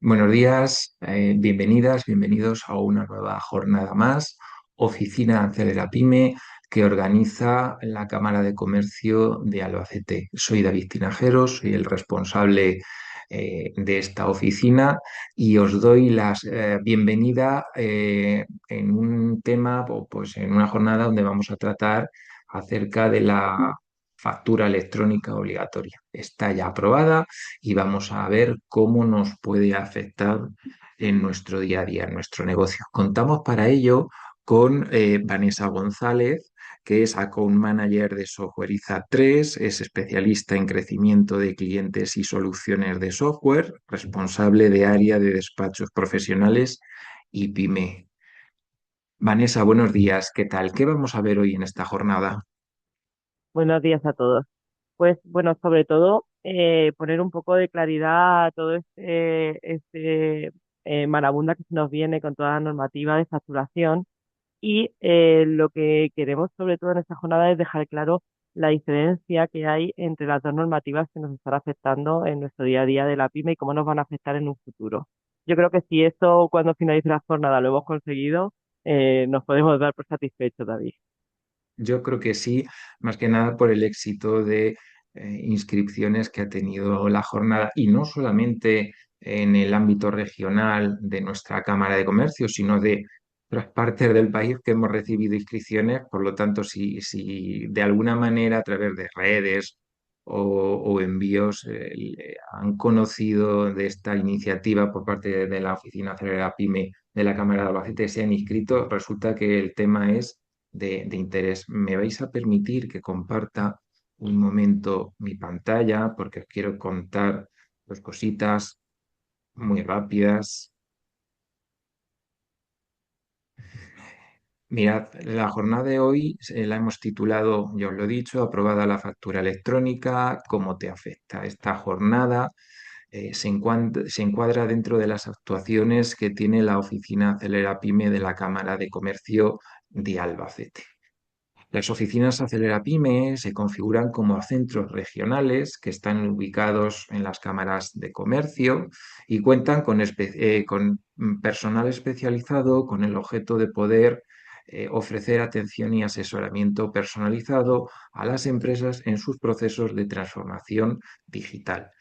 Buenos días, bienvenidas, bienvenidos a una nueva jornada más, Oficina Acelera Pyme, que organiza la Cámara de Comercio de Albacete. Soy David Tinajero, soy el responsable de esta oficina y os doy la bienvenida en un tema, pues en una jornada donde vamos a tratar acerca de la factura electrónica obligatoria. Está ya aprobada y vamos a ver cómo nos puede afectar en nuestro día a día, en nuestro negocio. Contamos para ello con Vanessa González, que es Account Manager de Softwareiza 3, es especialista en crecimiento de clientes y soluciones de software, responsable de área de despachos profesionales y PyME. Vanessa, buenos días, ¿qué tal? ¿Qué vamos a ver hoy en esta jornada? Buenos días a todos. Pues bueno, sobre todo poner un poco de claridad a todo este marabunda que se nos viene con toda la normativa de facturación y lo que queremos sobre todo en esta jornada es dejar claro la diferencia que hay entre las dos normativas que nos están afectando en nuestro día a día de la pyme y cómo nos van a afectar en un futuro. Yo creo que si esto cuando finalice la jornada lo hemos conseguido, nos podemos dar por satisfechos, David. Yo creo que sí, más que nada por el éxito de inscripciones que ha tenido la jornada y no solamente en el ámbito regional de nuestra Cámara de Comercio, sino de otras partes del país que hemos recibido inscripciones. Por lo tanto, si de alguna manera a través de redes o envíos han conocido de esta iniciativa por parte de la Oficina Acelera Pyme de la Cámara de Albacete, se han inscrito, resulta que el tema es de interés. ¿Me vais a permitir que comparta un momento mi pantalla? Porque os quiero contar dos cositas muy rápidas. Mirad, la jornada de hoy la hemos titulado, ya os lo he dicho, aprobada la factura electrónica, ¿cómo te afecta esta jornada? Se encuadra dentro de las actuaciones que tiene la oficina Acelera Pyme de la Cámara de Comercio de Albacete. Las oficinas Acelera Pyme se configuran como centros regionales que están ubicados en las cámaras de comercio y cuentan con personal especializado con el objeto de poder ofrecer atención y asesoramiento personalizado a las empresas en sus procesos de transformación digital.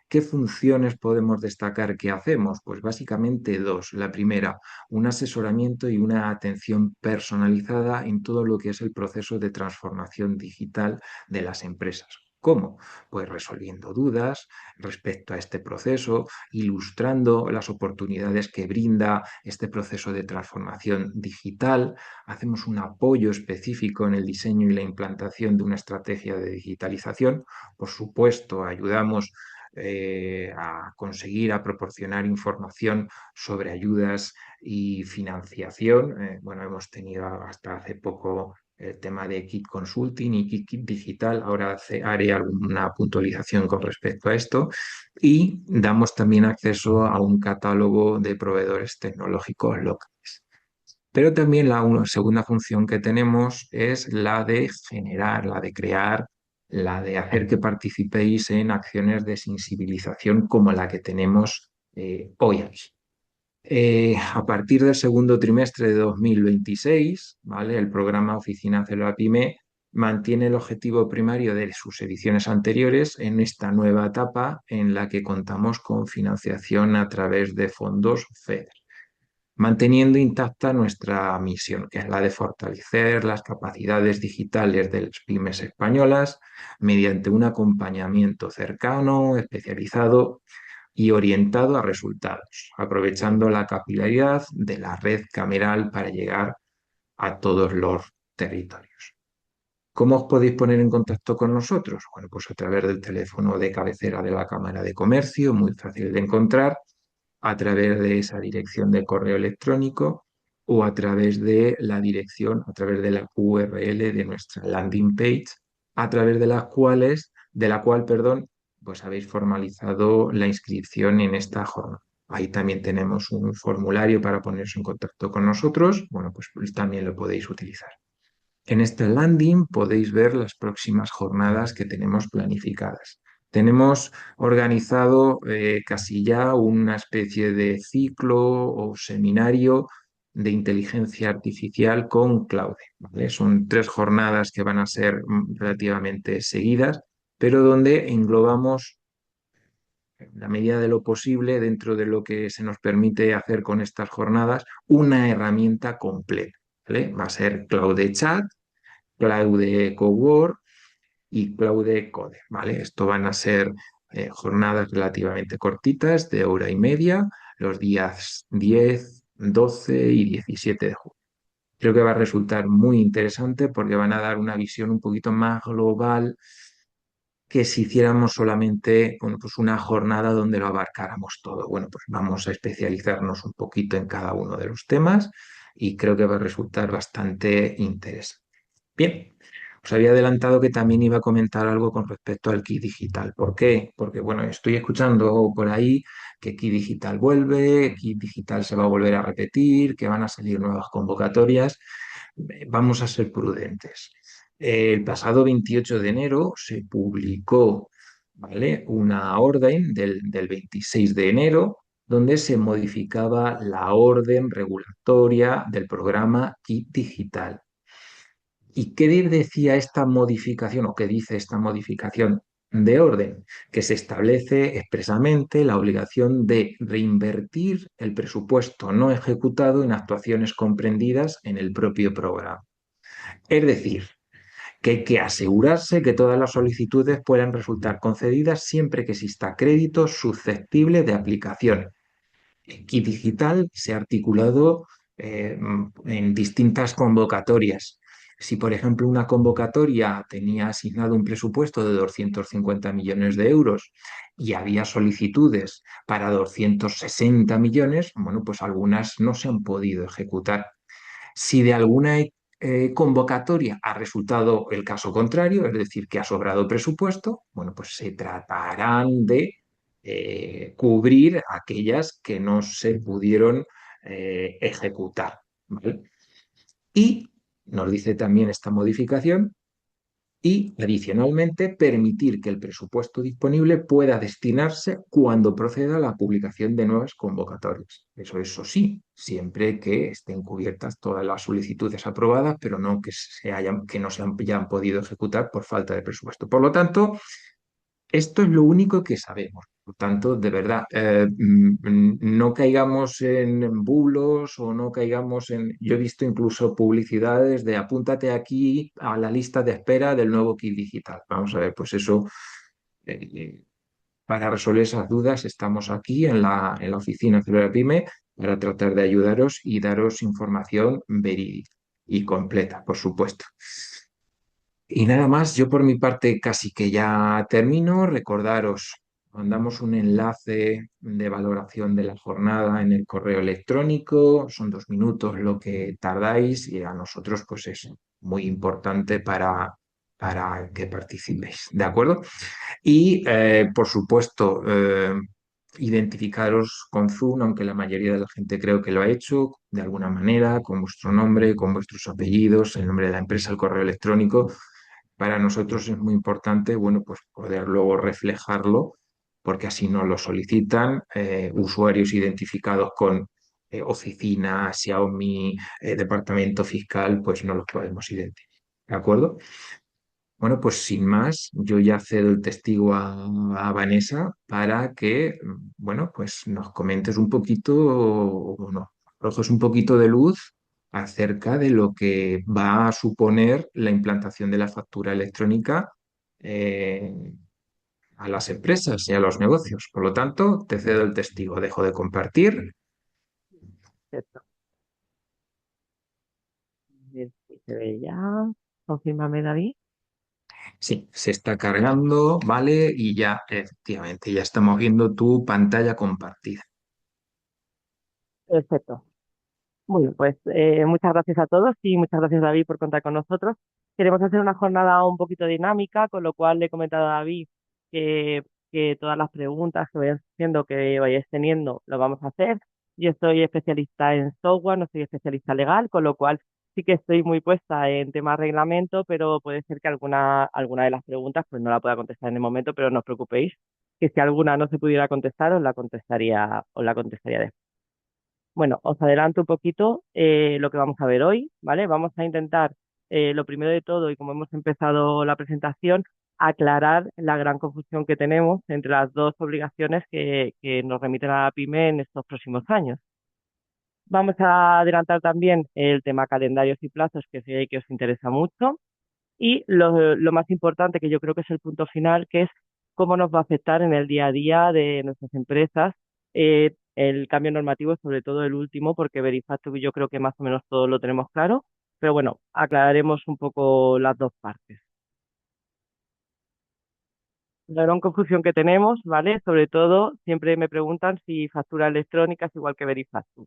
¿Qué funciones podemos destacar que hacemos? Pues básicamente dos. La primera, un asesoramiento y una atención personalizada en todo lo que es el proceso de transformación digital de las empresas. ¿Cómo? Pues resolviendo dudas respecto a este proceso, ilustrando las oportunidades que brinda este proceso de transformación digital. Hacemos un apoyo específico en el diseño y la implantación de una estrategia de digitalización. Por supuesto, ayudamos a conseguir, a proporcionar información sobre ayudas y financiación. Bueno, hemos tenido hasta hace poco el tema de Kit Consulting y Kit Digital. Ahora haré alguna puntualización con respecto a esto. Y damos también acceso a un catálogo de proveedores tecnológicos locales. Pero también la segunda función que tenemos es la de generar, la de crear, la de hacer que participéis en acciones de sensibilización como la que tenemos hoy aquí. A partir del segundo trimestre de 2026, ¿vale? El programa Oficina Célula Pyme mantiene el objetivo primario de sus ediciones anteriores en esta nueva etapa en la que contamos con financiación a través de fondos FEDER, manteniendo intacta nuestra misión, que es la de fortalecer las capacidades digitales de las pymes españolas mediante un acompañamiento cercano, especializado y orientado a resultados, aprovechando la capilaridad de la red cameral para llegar a todos los territorios. ¿Cómo os podéis poner en contacto con nosotros? Bueno, pues a través del teléfono de cabecera de la Cámara de Comercio, muy fácil de encontrar, a través de esa dirección de correo electrónico o a través de la dirección, a través de la URL de nuestra landing page, a través de la cual, perdón, pues habéis formalizado la inscripción en esta jornada. Ahí también tenemos un formulario para ponerse en contacto con nosotros. Bueno, pues también lo podéis utilizar. En esta landing podéis ver las próximas jornadas que tenemos planificadas. Tenemos organizado casi ya una especie de ciclo o seminario de inteligencia artificial con Claude, ¿vale? Son 3 jornadas que van a ser relativamente seguidas, pero donde englobamos en la medida de lo posible, dentro de lo que se nos permite hacer con estas jornadas, una herramienta completa, ¿vale? Va a ser Claude Chat, Claude Cowork y Claude Code, ¿vale? Esto van a ser jornadas relativamente cortitas, de hora y media, los días 10, 12 y 17 de julio. Creo que va a resultar muy interesante porque van a dar una visión un poquito más global que si hiciéramos solamente, bueno, pues una jornada donde lo abarcáramos todo. Bueno, pues vamos a especializarnos un poquito en cada uno de los temas y creo que va a resultar bastante interesante. Bien, os había adelantado que también iba a comentar algo con respecto al kit digital. ¿Por qué? Porque, bueno, estoy escuchando por ahí que kit digital vuelve, kit digital se va a volver a repetir, que van a salir nuevas convocatorias. Vamos a ser prudentes. El pasado 28 de enero se publicó, ¿vale?, una orden del 26 de enero donde se modificaba la orden regulatoria del programa Kit Digital. ¿Y qué decía esta modificación o qué dice esta modificación de orden? Que se establece expresamente la obligación de reinvertir el presupuesto no ejecutado en actuaciones comprendidas en el propio programa. Es decir, que hay que asegurarse que todas las solicitudes puedan resultar concedidas siempre que exista crédito susceptible de aplicación. Kit Digital se ha articulado en distintas convocatorias. Si, por ejemplo, una convocatoria tenía asignado un presupuesto de 250 millones de euros y había solicitudes para 260 millones, bueno, pues algunas no se han podido ejecutar. Si de alguna convocatoria ha resultado el caso contrario, es decir, que ha sobrado presupuesto, bueno, pues se tratarán de cubrir aquellas que no se pudieron ejecutar, ¿vale? Y nos dice también esta modificación y, adicionalmente, permitir que el presupuesto disponible pueda destinarse cuando proceda la publicación de nuevas convocatorias. Eso sí, siempre que estén cubiertas todas las solicitudes aprobadas, pero no que no se hayan podido ejecutar por falta de presupuesto. Por lo tanto, esto es lo único que sabemos. Por tanto, de verdad, no caigamos en bulos o no caigamos en... Yo he visto incluso publicidades de apúntate aquí a la lista de espera del nuevo kit digital. Vamos a ver, pues eso, eh, para resolver esas dudas, estamos aquí en la oficina Celora Pyme para tratar de ayudaros y daros información verídica y completa, por supuesto. Y nada más, yo por mi parte casi que ya termino. Recordaros, mandamos un enlace de valoración de la jornada en el correo electrónico. Son 2 minutos lo que tardáis y a nosotros pues es muy importante para que participéis. ¿De acuerdo? Y por supuesto, identificaros con Zoom, aunque la mayoría de la gente creo que lo ha hecho de alguna manera, con vuestro nombre, con vuestros apellidos, el nombre de la empresa, el correo electrónico. Para nosotros es muy importante, bueno, pues poder luego reflejarlo, porque así nos lo solicitan usuarios identificados con oficina, Xiaomi, departamento fiscal, pues no los podemos identificar. ¿De acuerdo? Bueno, pues sin más, yo ya cedo el testigo a Vanessa para que, bueno, pues nos comentes un poquito, o nos arrojes un poquito de luz acerca de lo que va a suponer la implantación de la factura electrónica eh, a las empresas y a los negocios. Por lo tanto, te cedo el testigo, dejo de compartir. Perfecto. A ver si se ve ya. Confírmame, David. Sí, se está cargando, ¿vale? Y ya, efectivamente, ya estamos viendo tu pantalla compartida. Perfecto. Muy bien, pues muchas gracias a todos y muchas gracias, David, por contar con nosotros. Queremos hacer una jornada un poquito dinámica, con lo cual le he comentado a David que, que todas las preguntas que vayáis haciendo, que vayáis teniendo, lo vamos a hacer. Yo soy especialista en software, no soy especialista legal, con lo cual sí que estoy muy puesta en temas reglamento, pero puede ser que alguna de las preguntas pues no la pueda contestar en el momento, pero no os preocupéis, que si alguna no se pudiera contestar, os la contestaría después. Bueno, os adelanto un poquito lo que vamos a ver hoy, ¿vale? Vamos a intentar, lo primero de todo, y como hemos empezado la presentación, aclarar la gran confusión que tenemos entre las dos obligaciones que nos remiten a la PYME en estos próximos años. Vamos a adelantar también el tema calendarios y plazos, que sé que os interesa mucho, y lo más importante, que yo creo que es el punto final, que es cómo nos va a afectar en el día a día de nuestras empresas el cambio normativo, sobre todo el último, porque Verifacto yo creo que más o menos todo lo tenemos claro, pero bueno, aclararemos un poco las dos partes. La gran confusión que tenemos, ¿vale? Sobre todo, siempre me preguntan si factura electrónica es igual que Verifacto.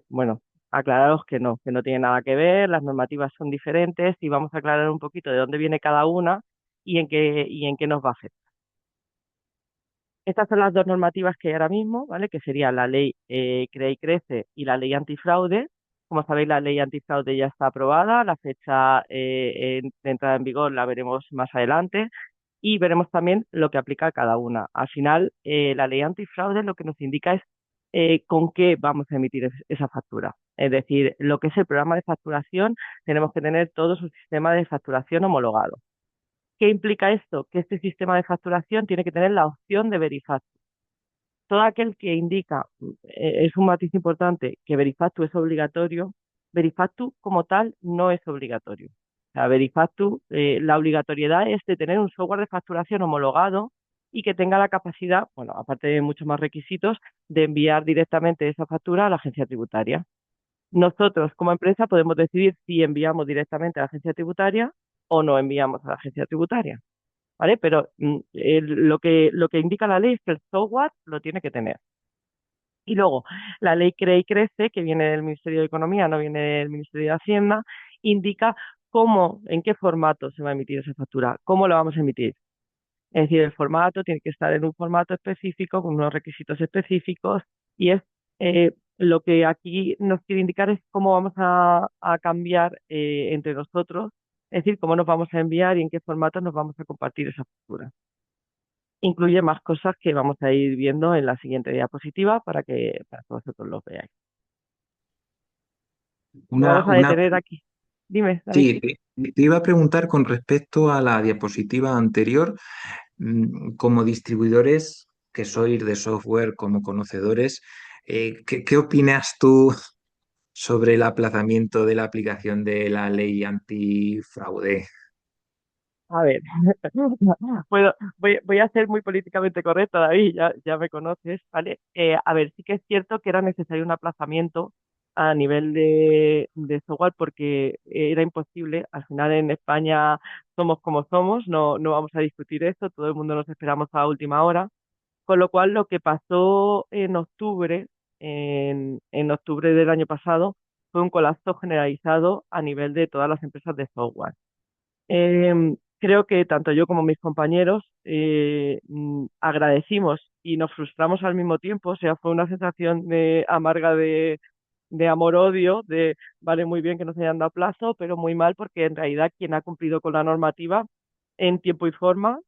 Bueno, aclararos que no tiene nada que ver, las normativas son diferentes y vamos a aclarar un poquito de dónde viene cada una y en qué nos va a afectar. Estas son las dos normativas que hay ahora mismo, ¿vale? Que sería la ley Crea y Crece y la ley antifraude. Como sabéis, la ley antifraude ya está aprobada, la fecha de entrada en vigor la veremos más adelante y veremos también lo que aplica a cada una. Al final, la ley antifraude lo que nos indica es con qué vamos a emitir esa factura. Es decir, lo que es el programa de facturación, tenemos que tener todo su sistema de facturación homologado. ¿Qué implica esto? Que este sistema de facturación tiene que tener la opción de Verifactu. Todo aquel que indica, es un matiz importante, que Verifactu es obligatorio, Verifactu como tal no es obligatorio. O sea, Verifactu, la obligatoriedad es de tener un software de facturación homologado y que tenga la capacidad, bueno, aparte de muchos más requisitos, de enviar directamente esa factura a la agencia tributaria. Nosotros, como empresa, podemos decidir si enviamos directamente a la agencia tributaria o no enviamos a la agencia tributaria, ¿vale? Pero lo que indica la ley es que el software lo tiene que tener. Y luego, la ley Crea y Crece, que viene del Ministerio de Economía, no viene del Ministerio de Hacienda, indica cómo, en qué formato se va a emitir esa factura, cómo lo vamos a emitir. Es decir, el formato tiene que estar en un formato específico, con unos requisitos específicos, y es lo que aquí nos quiere indicar es cómo vamos a cambiar entre nosotros, es decir, cómo nos vamos a enviar y en qué formato nos vamos a compartir esa factura. Incluye más cosas que vamos a ir viendo en la siguiente diapositiva para que vosotros lo veáis. Lo Una, vamos a una, detener aquí. Dime, David. sí, te iba a preguntar con respecto a la diapositiva anterior, como distribuidores que sois de software, como conocedores, ¿qué opinas tú sobre el aplazamiento de la aplicación de la ley antifraude? A ver, voy a ser muy políticamente correcta, David, ya me conoces, ¿vale? A ver, sí que es cierto que era necesario un aplazamiento a nivel de software porque era imposible. Al final en España somos como somos, no vamos a discutir esto, todo el mundo nos esperamos a última hora, con lo cual lo que pasó en octubre, en octubre del año pasado, fue un colapso generalizado a nivel de todas las empresas de software. Creo que tanto yo como mis compañeros agradecimos y nos frustramos al mismo tiempo, o sea, fue una sensación de amarga de amor-odio, de vale muy bien que nos hayan dado plazo, pero muy mal porque en realidad quien ha cumplido con la normativa en tiempo y forma,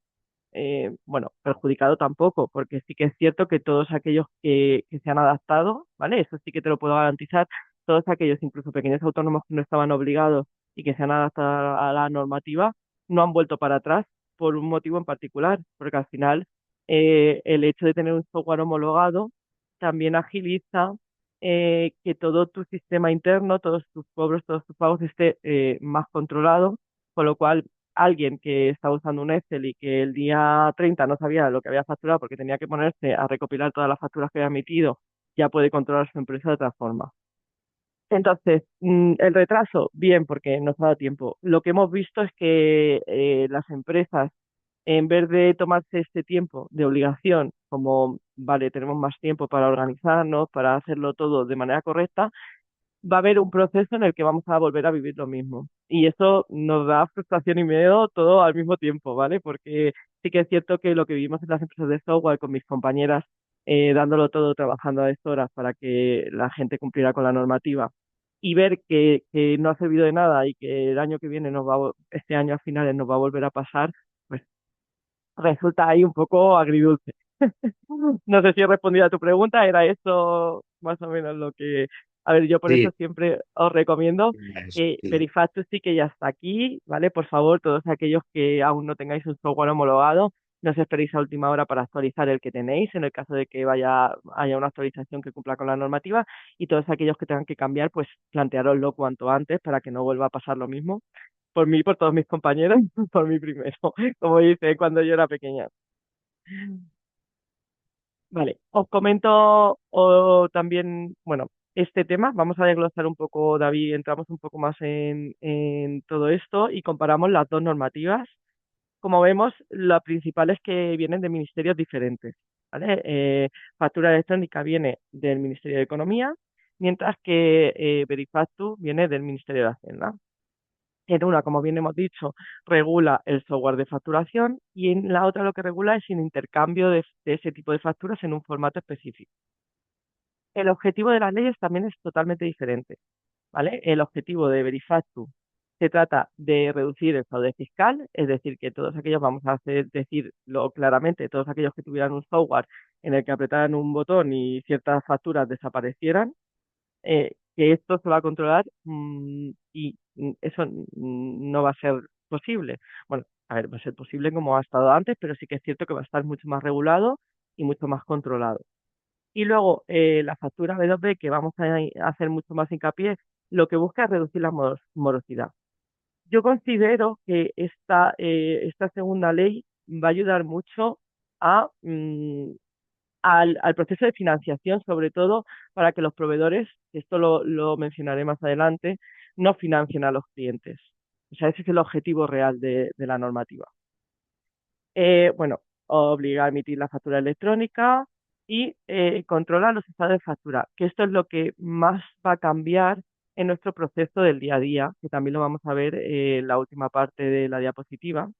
bueno, perjudicado tampoco, porque sí que es cierto que todos aquellos que se han adaptado, ¿vale? Eso sí que te lo puedo garantizar, todos aquellos, incluso pequeños autónomos que no estaban obligados y que se han adaptado a la normativa, no han vuelto para atrás por un motivo en particular, porque al final el hecho de tener un software homologado también agiliza que todo tu sistema interno, todos tus cobros, todos tus pagos esté más controlado, con lo cual alguien que estaba usando un Excel y que el día 30 no sabía lo que había facturado porque tenía que ponerse a recopilar todas las facturas que había emitido, ya puede controlar su empresa de otra forma. Entonces, el retraso, bien, porque nos ha dado tiempo. Lo que hemos visto es que las empresas, en vez de tomarse este tiempo de obligación, como, vale, tenemos más tiempo para organizarnos, para hacerlo todo de manera correcta, va a haber un proceso en el que vamos a volver a vivir lo mismo. Y eso nos da frustración y miedo todo al mismo tiempo, ¿vale? Porque sí que es cierto que lo que vivimos en las empresas de software con mis compañeras, dándolo todo, trabajando a deshoras para que la gente cumpliera con la normativa y ver que no ha servido de nada y que el año que viene este año a finales nos va a volver a pasar, pues resulta ahí un poco agridulce. No sé si he respondido a tu pregunta, era esto más o menos lo que... A ver, yo por eso Sí, siempre os recomiendo que sí. Verifactus sí que ya está aquí, ¿vale? Por favor, todos aquellos que aún no tengáis un software homologado, no os esperéis a última hora para actualizar el que tenéis, en el caso de que haya una actualización que cumpla con la normativa, y todos aquellos que tengan que cambiar, pues plantearoslo cuanto antes para que no vuelva a pasar lo mismo. Por mí, por todos mis compañeros, por mí primero, como hice cuando yo era pequeña. Vale, os comento también, bueno, este tema, vamos a desglosar un poco, David, entramos un poco más en todo esto y comparamos las dos normativas. Como vemos, la principal es que vienen de ministerios diferentes, ¿vale? Factura electrónica viene del Ministerio de Economía, mientras que Verifactu viene del Ministerio de Hacienda. En una, como bien hemos dicho, regula el software de facturación y en la otra lo que regula es el intercambio de ese tipo de facturas en un formato específico. El objetivo de las leyes también es totalmente diferente, ¿vale? El objetivo de Verifactu se trata de reducir el fraude fiscal, es decir, que todos aquellos, vamos a decirlo claramente, todos aquellos que tuvieran un software en el que apretaran un botón y ciertas facturas desaparecieran, que esto se va a controlar y eso no va a ser posible. Bueno, a ver, va a ser posible como ha estado antes, pero sí que es cierto que va a estar mucho más regulado y mucho más controlado. Y luego la factura B2B, que vamos a hacer mucho más hincapié, lo que busca es reducir la morosidad. Yo considero que esta segunda ley va a ayudar mucho a, al proceso de financiación, sobre todo para que los proveedores, esto lo mencionaré más adelante, no financien a los clientes. O sea, ese es el objetivo real de la normativa. Bueno, obliga a emitir la factura electrónica y controla los estados de factura, que esto es lo que más va a cambiar en nuestro proceso del día a día, que también lo vamos a ver en la última parte de la diapositiva,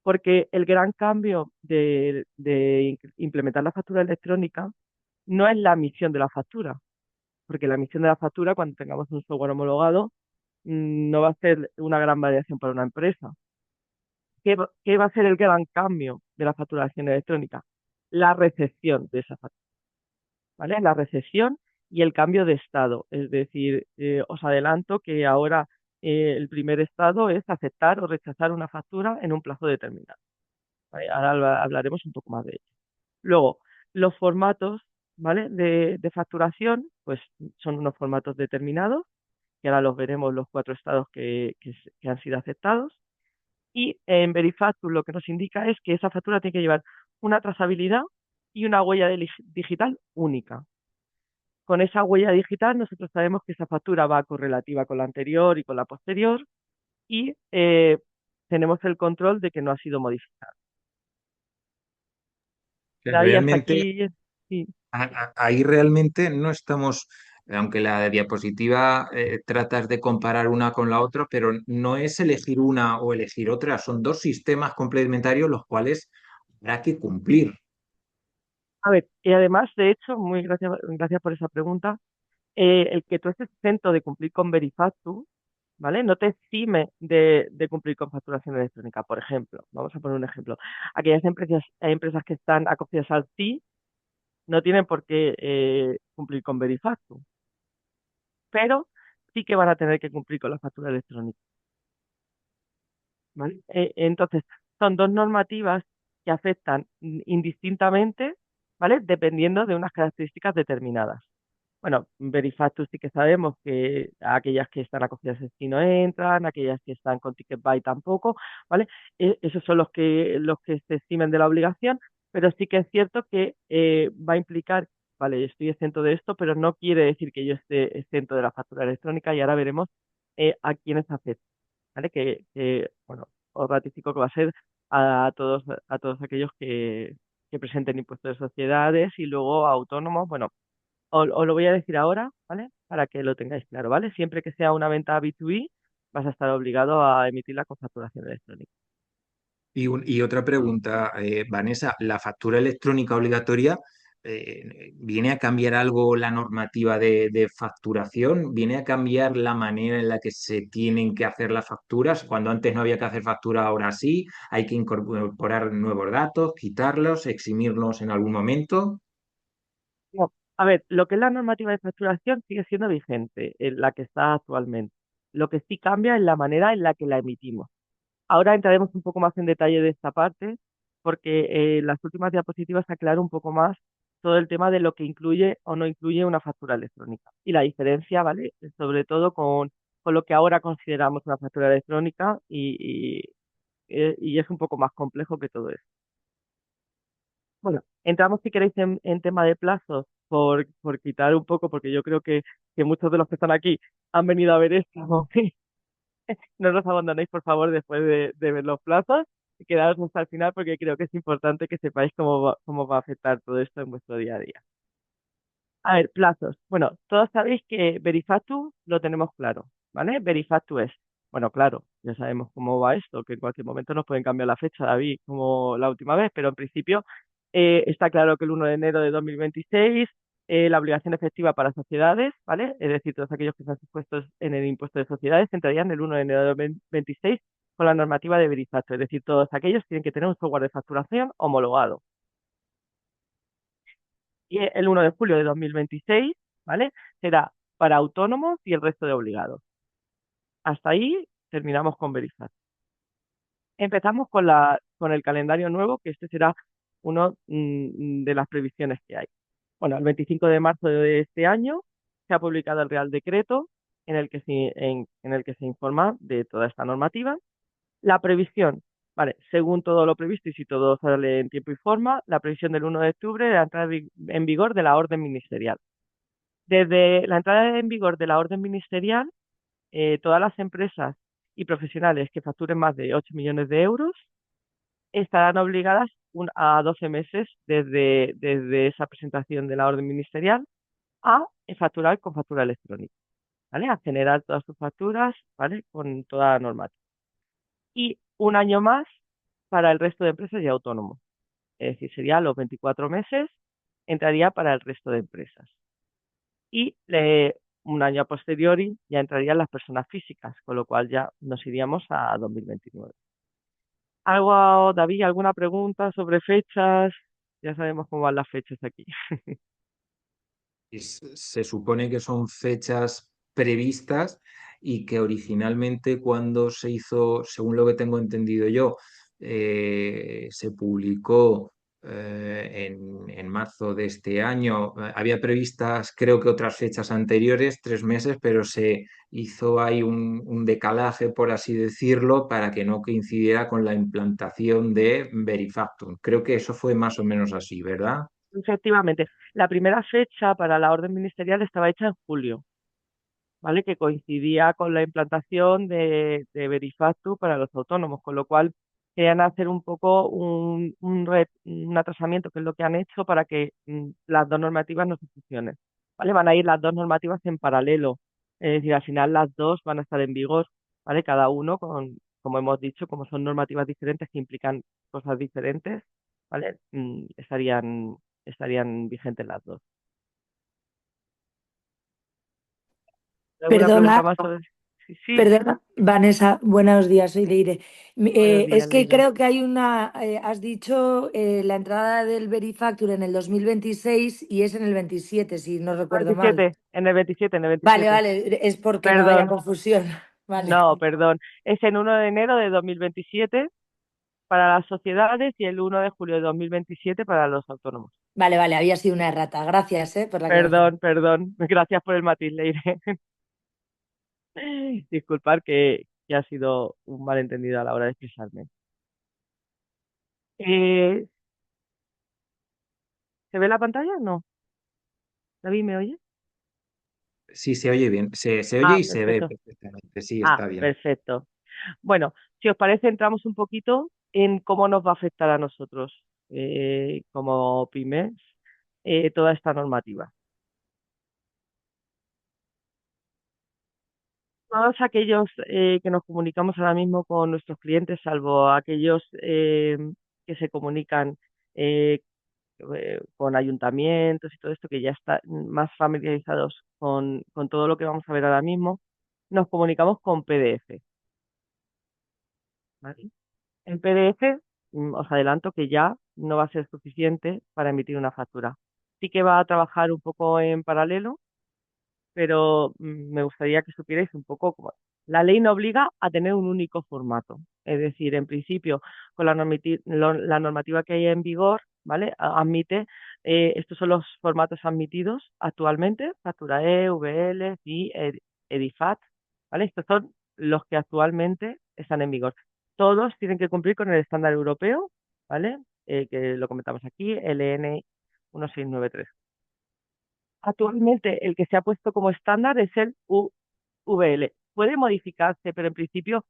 porque el gran cambio de implementar la factura electrónica no es la emisión de la factura, porque la emisión de la factura, cuando tengamos un software homologado, no va a ser una gran variación para una empresa. ¿Qué va a ser el gran cambio de la facturación electrónica? La recepción de esa factura, ¿vale? La recepción y el cambio de estado. Es decir, os adelanto que ahora el primer estado es aceptar o rechazar una factura en un plazo determinado. ¿Vale? Ahora hablaremos un poco más de ello. Luego, los formatos, ¿vale? De facturación, pues son unos formatos determinados, que ahora los veremos los cuatro estados que han sido aceptados. Y en Verifactus lo que nos indica es que esa factura tiene que llevar una trazabilidad y una huella digital única. Con esa huella digital nosotros sabemos que esa factura va correlativa con la anterior y con la posterior y tenemos el control de que no ha sido modificada. David, hasta Realmente aquí. Sí. ahí realmente no estamos, aunque la diapositiva tratas de comparar una con la otra, pero no es elegir una o elegir otra, son dos sistemas complementarios los cuales habrá que cumplir. A ver, y además, de hecho, muy gracias por esa pregunta, el que tú estés exento de cumplir con Verifactu, ¿vale? No te exime de cumplir con facturación electrónica. Por ejemplo, vamos a poner un ejemplo. Aquellas empresas que están acogidas al CI no tienen por qué cumplir con Verifactu, pero sí que van a tener que cumplir con la factura electrónica, ¿vale? Entonces, son dos normativas que afectan indistintamente, ¿vale? Dependiendo de unas características determinadas. Bueno, Verifactus sí que sabemos que aquellas que están acogidas en sí no entran, aquellas que están con Ticketbuy tampoco, ¿vale? Esos son los que se eximen de la obligación, pero sí que es cierto que va a implicar, vale, yo estoy exento de esto, pero no quiere decir que yo esté exento de la factura electrónica y ahora veremos a quiénes afecta, ¿vale? Bueno, os ratifico que va a ser a todos aquellos que presenten impuestos de sociedades y luego autónomos, bueno, os lo voy a decir ahora, ¿vale? Para que lo tengáis claro, ¿vale? Siempre que sea una venta B2B, vas a estar obligado a emitirla con facturación electrónica. Y otra pregunta, Vanessa, ¿la factura electrónica obligatoria ¿viene a cambiar algo la normativa de facturación? ¿Viene a cambiar la manera en la que se tienen que hacer las facturas? Cuando antes no había que hacer factura, ahora sí. Hay que incorporar nuevos datos, quitarlos, eximirlos en algún momento. No. A ver, lo que es la normativa de facturación sigue siendo vigente, la que está actualmente. Lo que sí cambia es la manera en la que la emitimos. Ahora entraremos un poco más en detalle de esta parte, porque en las últimas diapositivas aclaro un poco más todo el tema de lo que incluye o no incluye una factura electrónica. Y la diferencia, ¿vale? Sobre todo con lo que ahora consideramos una factura electrónica y es un poco más complejo que todo eso. Bueno, entramos si queréis en tema de plazos, por quitar un poco, porque yo creo que muchos de los que están aquí han venido a ver esto. No nos abandonéis, por favor, después de ver los plazos y quedaros hasta el final porque creo que es importante que sepáis cómo va a afectar todo esto en vuestro día a día. A ver, plazos. Bueno, todos sabéis que Verifactu lo tenemos claro, ¿vale? Verifactu es, bueno, claro, ya sabemos cómo va esto, que en cualquier momento nos pueden cambiar la fecha, David, como la última vez, pero en principio está claro que el 1 de enero de 2026 la obligación efectiva para sociedades, ¿vale? Es decir, todos aquellos que están supuestos en el impuesto de sociedades entrarían el 1 de enero de 2026 con la normativa de Verifactu, es decir, todos aquellos tienen que tener un software de facturación homologado. Y el 1 de julio de 2026, ¿vale? Será para autónomos y el resto de obligados. Hasta ahí terminamos con Verifat. Empezamos con el calendario nuevo, que este será uno de las previsiones que hay. Bueno, el 25 de marzo de este año se ha publicado el Real Decreto en el que se informa de toda esta normativa. La previsión, vale, según todo lo previsto y si todo sale en tiempo y forma, la previsión del 1 de octubre de la entrada en vigor de la orden ministerial. Desde la entrada en vigor de la orden ministerial, todas las empresas y profesionales que facturen más de 8 millones de euros estarán obligadas a 12 meses desde esa presentación de la orden ministerial a facturar con factura electrónica, ¿vale? A generar todas sus facturas, ¿vale? Con toda la normativa. Y un año más para el resto de empresas y autónomos. Es decir, sería los 24 meses, entraría para el resto de empresas. Y un año a posteriori ya entrarían las personas físicas, con lo cual ya nos iríamos a 2029. ¿Algo, David, alguna pregunta sobre fechas? Ya sabemos cómo van las fechas aquí. Y se supone que son fechas previstas y que originalmente cuando se hizo, según lo que tengo entendido yo, se publicó en marzo de este año. Había previstas creo que otras fechas anteriores, 3 meses, pero se hizo ahí un decalaje, por así decirlo, para que no coincidiera con la implantación de Verifactum. Creo que eso fue más o menos así, ¿verdad? Efectivamente, la primera fecha para la orden ministerial estaba hecha en julio, ¿vale? Que coincidía con la implantación de Verifactu para los autónomos, con lo cual querían hacer un poco un atrasamiento, que es lo que han hecho para que las dos normativas no se fusionen, ¿vale? Van a ir las dos normativas en paralelo, es decir, al final las dos van a estar en vigor, ¿vale? Cada uno como hemos dicho, como son normativas diferentes que implican cosas diferentes, ¿vale? Estarían vigentes las dos. ¿Alguna Perdona, pregunta más sobre? Sí, sí. perdona, Vanessa, buenos días, soy Leire. Buenos Es días, que Leire. creo que has dicho la entrada del Verifacture en el 2026 y es en el 27, si no recuerdo mal. 27, en el 27, en el Vale, 27. vale, es porque no haya Perdón, confusión. Vale, no, perdón. Es el 1 de enero de 2027 para las sociedades y el 1 de julio de 2027 para los autónomos. vale, vale, había sido una errata. Gracias, por la aclaración. Perdón, perdón. Gracias por el matiz, Leire. Disculpar que ha sido un malentendido a la hora de expresarme. Eh, ¿Se ve la pantalla? No. ¿David me oye? Sí, se oye bien, se oye Ah, y se ve perfecto. perfectamente, sí, Ah, está bien. perfecto. Bueno, si os parece, entramos un poquito en cómo nos va a afectar a nosotros como pymes toda esta normativa. Todos aquellos que nos comunicamos ahora mismo con nuestros clientes, salvo aquellos que se comunican con ayuntamientos y todo esto, que ya están más familiarizados con todo lo que vamos a ver ahora mismo, nos comunicamos con PDF, ¿vale? El PDF, os adelanto que ya no va a ser suficiente para emitir una factura. Sí que va a trabajar un poco en paralelo, pero me gustaría que supierais un poco cómo. La ley no obliga a tener un único formato. Es decir, en principio, con la normativa que hay en vigor, ¿vale? Admite, estos son los formatos admitidos actualmente: factura E, VL, y EDIFACT, ¿vale? Estos son los que actualmente están en vigor. Todos tienen que cumplir con el estándar europeo, ¿vale? Que lo comentamos aquí, LN 1693. Actualmente el que se ha puesto como estándar es el UVL. Puede modificarse, pero en principio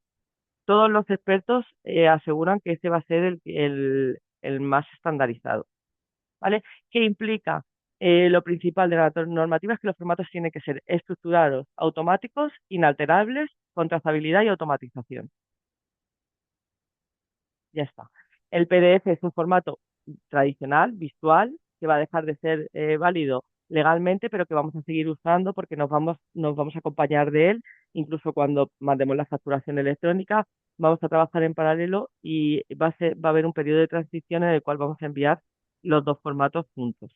todos los expertos aseguran que ese va a ser el más estandarizado, ¿vale? ¿Qué implica? Lo principal de la normativa es que los formatos tienen que ser estructurados, automáticos, inalterables, con trazabilidad y automatización. Ya está. El PDF es un formato tradicional, visual, que va a dejar de ser válido legalmente, pero que vamos a seguir usando porque nos vamos a acompañar de él, incluso cuando mandemos la facturación electrónica, vamos a trabajar en paralelo y va a haber un periodo de transición en el cual vamos a enviar los dos formatos juntos.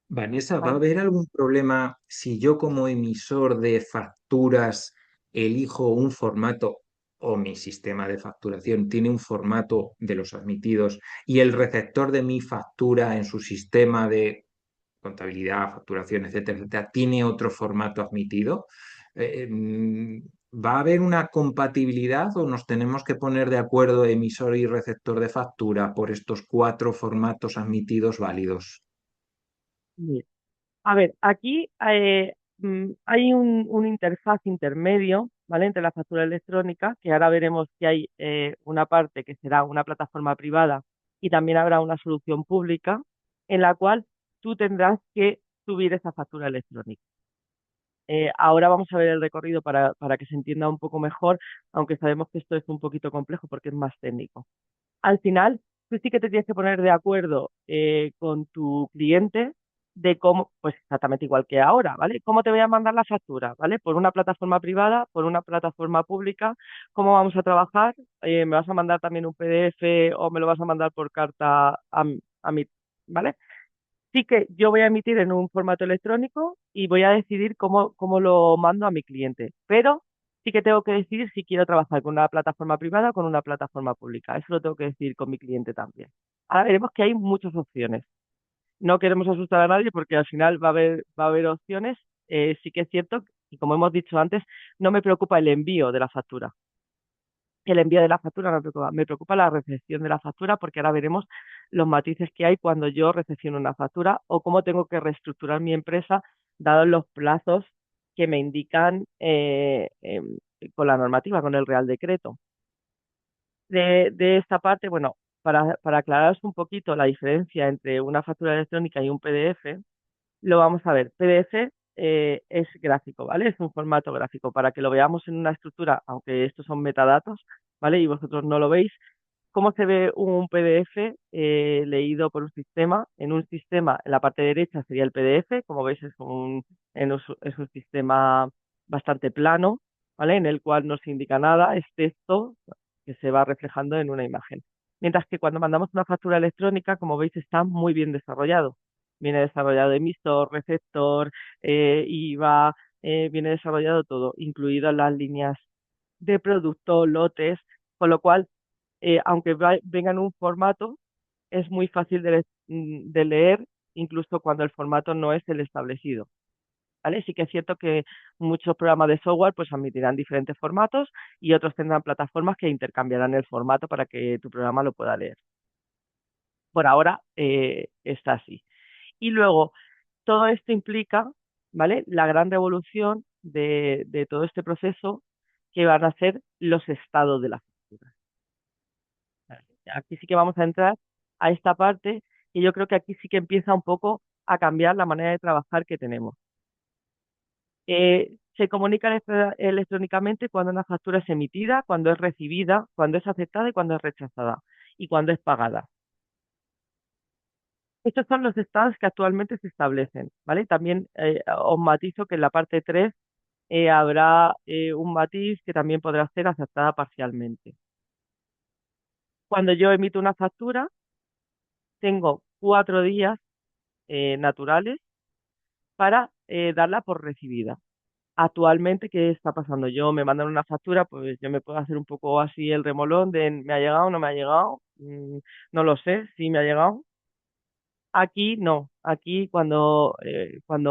Vanessa, ¿va a ¿Vale? haber algún problema si yo como emisor de facturas elijo un formato o mi sistema de facturación tiene un formato de los admitidos y el receptor de mi factura en su sistema de contabilidad, facturación, etcétera, etcétera, tiene otro formato admitido? ¿Va a haber una compatibilidad o nos tenemos que poner de acuerdo emisor y receptor de factura por estos cuatro formatos admitidos válidos? Bien. A ver, aquí hay un interfaz intermedio, ¿vale? Entre la factura electrónica, que ahora veremos que hay una parte que será una plataforma privada y también habrá una solución pública en la cual tú tendrás que subir esa factura electrónica. Ahora vamos a ver el recorrido para que se entienda un poco mejor, aunque sabemos que esto es un poquito complejo porque es más técnico. Al final, tú sí que te tienes que poner de acuerdo con tu cliente de cómo, pues exactamente igual que ahora, ¿vale? ¿Cómo te voy a mandar la factura? ¿Vale? ¿Por una plataforma privada, por una plataforma pública? ¿Cómo vamos a trabajar? ¿Me vas a mandar también un PDF o me lo vas a mandar por carta a mí? ¿Vale? Sí que yo voy a emitir en un formato electrónico y voy a decidir cómo lo mando a mi cliente, pero sí que tengo que decidir si quiero trabajar con una plataforma privada o con una plataforma pública. Eso lo tengo que decidir con mi cliente también. Ahora veremos que hay muchas opciones. No queremos asustar a nadie porque al final va a haber opciones. Sí que es cierto, y como hemos dicho antes, no me preocupa el envío de la factura. El envío de la factura no me preocupa la recepción de la factura, porque ahora veremos los matices que hay cuando yo recepciono una factura o cómo tengo que reestructurar mi empresa dados los plazos que me indican con la normativa, con el Real Decreto. De esta parte, bueno, para aclararos un poquito la diferencia entre una factura electrónica y un PDF, lo vamos a ver. PDF es gráfico, ¿vale? Es un formato gráfico. Para que lo veamos en una estructura, aunque estos son metadatos, ¿vale? Y vosotros no lo veis, ¿cómo se ve un PDF leído por un sistema? En un sistema, en la parte derecha sería el PDF, como veis es un sistema bastante plano, ¿vale? En el cual no se indica nada, es texto que se va reflejando en una imagen. Mientras que cuando mandamos una factura electrónica, como veis, está muy bien desarrollado. Viene desarrollado emisor, receptor, IVA, viene desarrollado todo, incluidas las líneas de producto, lotes, con lo cual aunque venga en un formato, es muy fácil de leer, incluso cuando el formato no es el establecido. ¿Vale? Sí que es cierto que muchos programas de software pues admitirán diferentes formatos y otros tendrán plataformas que intercambiarán el formato para que tu programa lo pueda leer. Por ahora está así. Y luego, todo esto implica, ¿vale? La gran revolución de todo este proceso, que van a ser los estados de la factura. Aquí sí que vamos a entrar a esta parte y yo creo que aquí sí que empieza un poco a cambiar la manera de trabajar que tenemos. Se comunica electrónicamente cuando una factura es emitida, cuando es recibida, cuando es aceptada y cuando es rechazada y cuando es pagada. Estos son los estados que actualmente se establecen, ¿vale? También os matizo que en la parte 3 habrá un matiz que también podrá ser aceptada parcialmente. Cuando yo emito una factura, tengo 4 días naturales para darla por recibida. Actualmente, ¿qué está pasando? Yo me mandan una factura, pues yo me puedo hacer un poco así el remolón de me ha llegado, no me ha llegado, no lo sé si me ha llegado. Aquí no, aquí cuando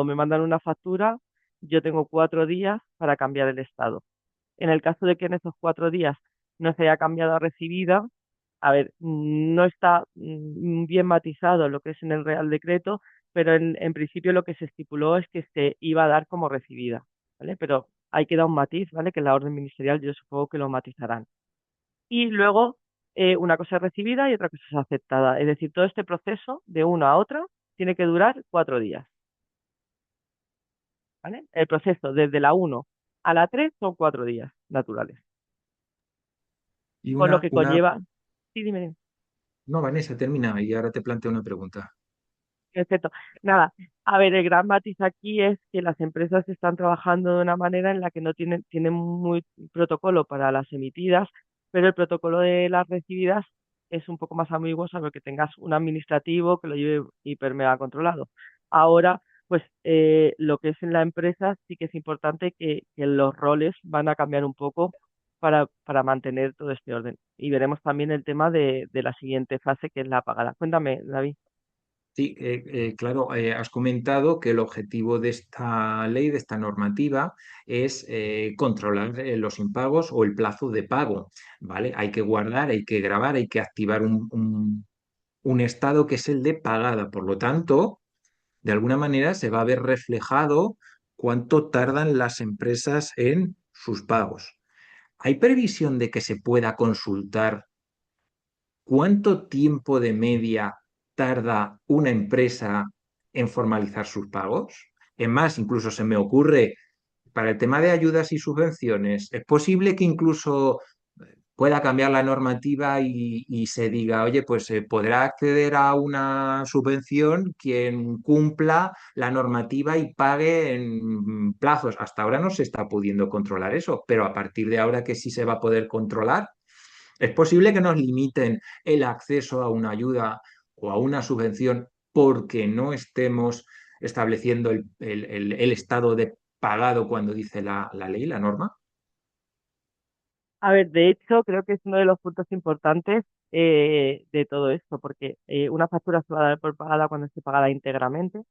me mandan una factura, yo tengo 4 días para cambiar el estado. En el caso de que en esos 4 días no se haya cambiado a recibida, a ver, no está bien matizado lo que es en el Real Decreto, pero en principio lo que se estipuló es que se iba a dar como recibida, ¿vale? Pero hay que dar un matiz, ¿vale? Que en la orden ministerial yo supongo que lo matizarán. Y luego una cosa es recibida y otra cosa es aceptada. Es decir, todo este proceso de una a otra tiene que durar 4 días, ¿vale? El proceso desde la 1 a la 3 son 4 días naturales, Y con lo que conlleva... Sí, dime. no, Vanessa, termina y ahora te planteo una pregunta. Perfecto. Nada, a ver, el gran matiz aquí es que las empresas están trabajando de una manera en la que no tienen muy protocolo para las emitidas, pero el protocolo de las recibidas es un poco más ambiguo, salvo que tengas un administrativo que lo lleve hiper mega controlado. Ahora, pues lo que es en la empresa sí que es importante que los roles van a cambiar un poco para mantener todo este orden. Y veremos también el tema de la siguiente fase, que es la pagada. Cuéntame, David. Sí, claro, has comentado que el objetivo de esta ley, de esta normativa, es controlar los impagos o el plazo de pago, ¿vale? Hay que guardar, hay que grabar, hay que activar un estado que es el de pagada. Por lo tanto, de alguna manera se va a ver reflejado cuánto tardan las empresas en sus pagos. ¿Hay previsión de que se pueda consultar cuánto tiempo de media tarda una empresa en formalizar sus pagos? Es más, incluso se me ocurre, para el tema de ayudas y subvenciones, es posible que incluso pueda cambiar la normativa y se diga, oye, pues podrá acceder a una subvención quien cumpla la normativa y pague en plazos. Hasta ahora no se está pudiendo controlar eso, pero a partir de ahora que sí se va a poder controlar, es posible que nos limiten el acceso a una ayuda o a una subvención porque no estemos estableciendo el estado de pagado cuando dice la ley, la norma. A ver, de hecho, creo que es uno de los puntos importantes de todo esto, porque una factura se va a dar por pagada cuando esté pagada íntegramente.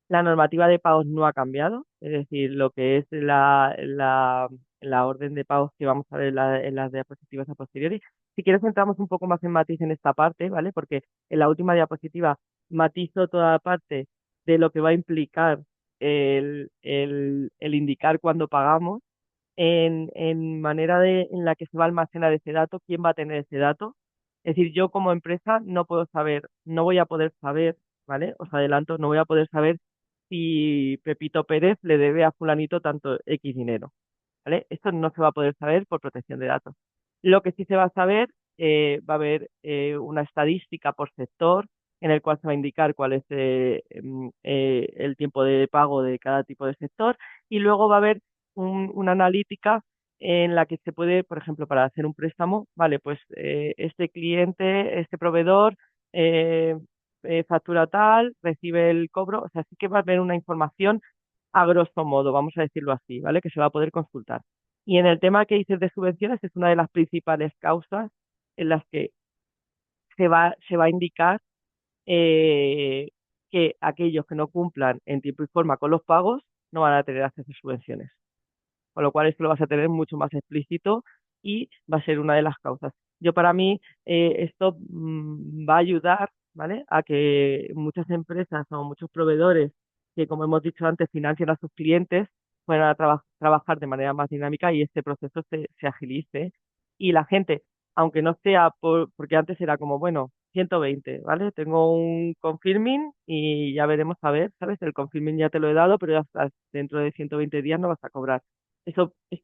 La normativa de pagos no ha cambiado, es decir, lo que es la orden de pagos que vamos a ver en las diapositivas a posteriori. Si quieres, entramos un poco más en matiz en esta parte, ¿vale? Porque en la última diapositiva matizo toda la parte de lo que va a implicar el indicar cuándo pagamos en manera en la que se va a almacenar ese dato, quién va a tener ese dato. Es decir, yo como empresa no puedo saber, no voy a poder saber, ¿vale? Os adelanto, no voy a poder saber si Pepito Pérez le debe a fulanito tanto X dinero, ¿vale? Esto no se va a poder saber por protección de datos. Lo que sí se va a saber, va a haber una estadística por sector en el cual se va a indicar cuál es el tiempo de pago de cada tipo de sector y luego va a haber una analítica en la que se puede, por ejemplo, para hacer un préstamo, vale, pues este cliente, este proveedor eh, factura tal, recibe el cobro, o sea, sí que va a haber una información a grosso modo, vamos a decirlo así, ¿vale? Que se va a poder consultar. Y en el tema que dices de subvenciones, es una de las principales causas en las que se va a indicar eh, que aquellos que no cumplan en tiempo y forma con los pagos no van a tener acceso a subvenciones. Con lo cual esto lo vas a tener mucho más explícito y va a ser una de las causas. Yo para mí esto va a ayudar, ¿vale? A que muchas empresas o muchos proveedores que, como hemos dicho antes, financian a sus clientes puedan trabajar de manera más dinámica y este proceso se agilice y la gente, aunque no sea porque antes era como, bueno, 120, ¿vale? Tengo un confirming y ya veremos a ver, ¿sabes? El confirming ya te lo he dado, pero ya hasta dentro de 120 días no vas a cobrar.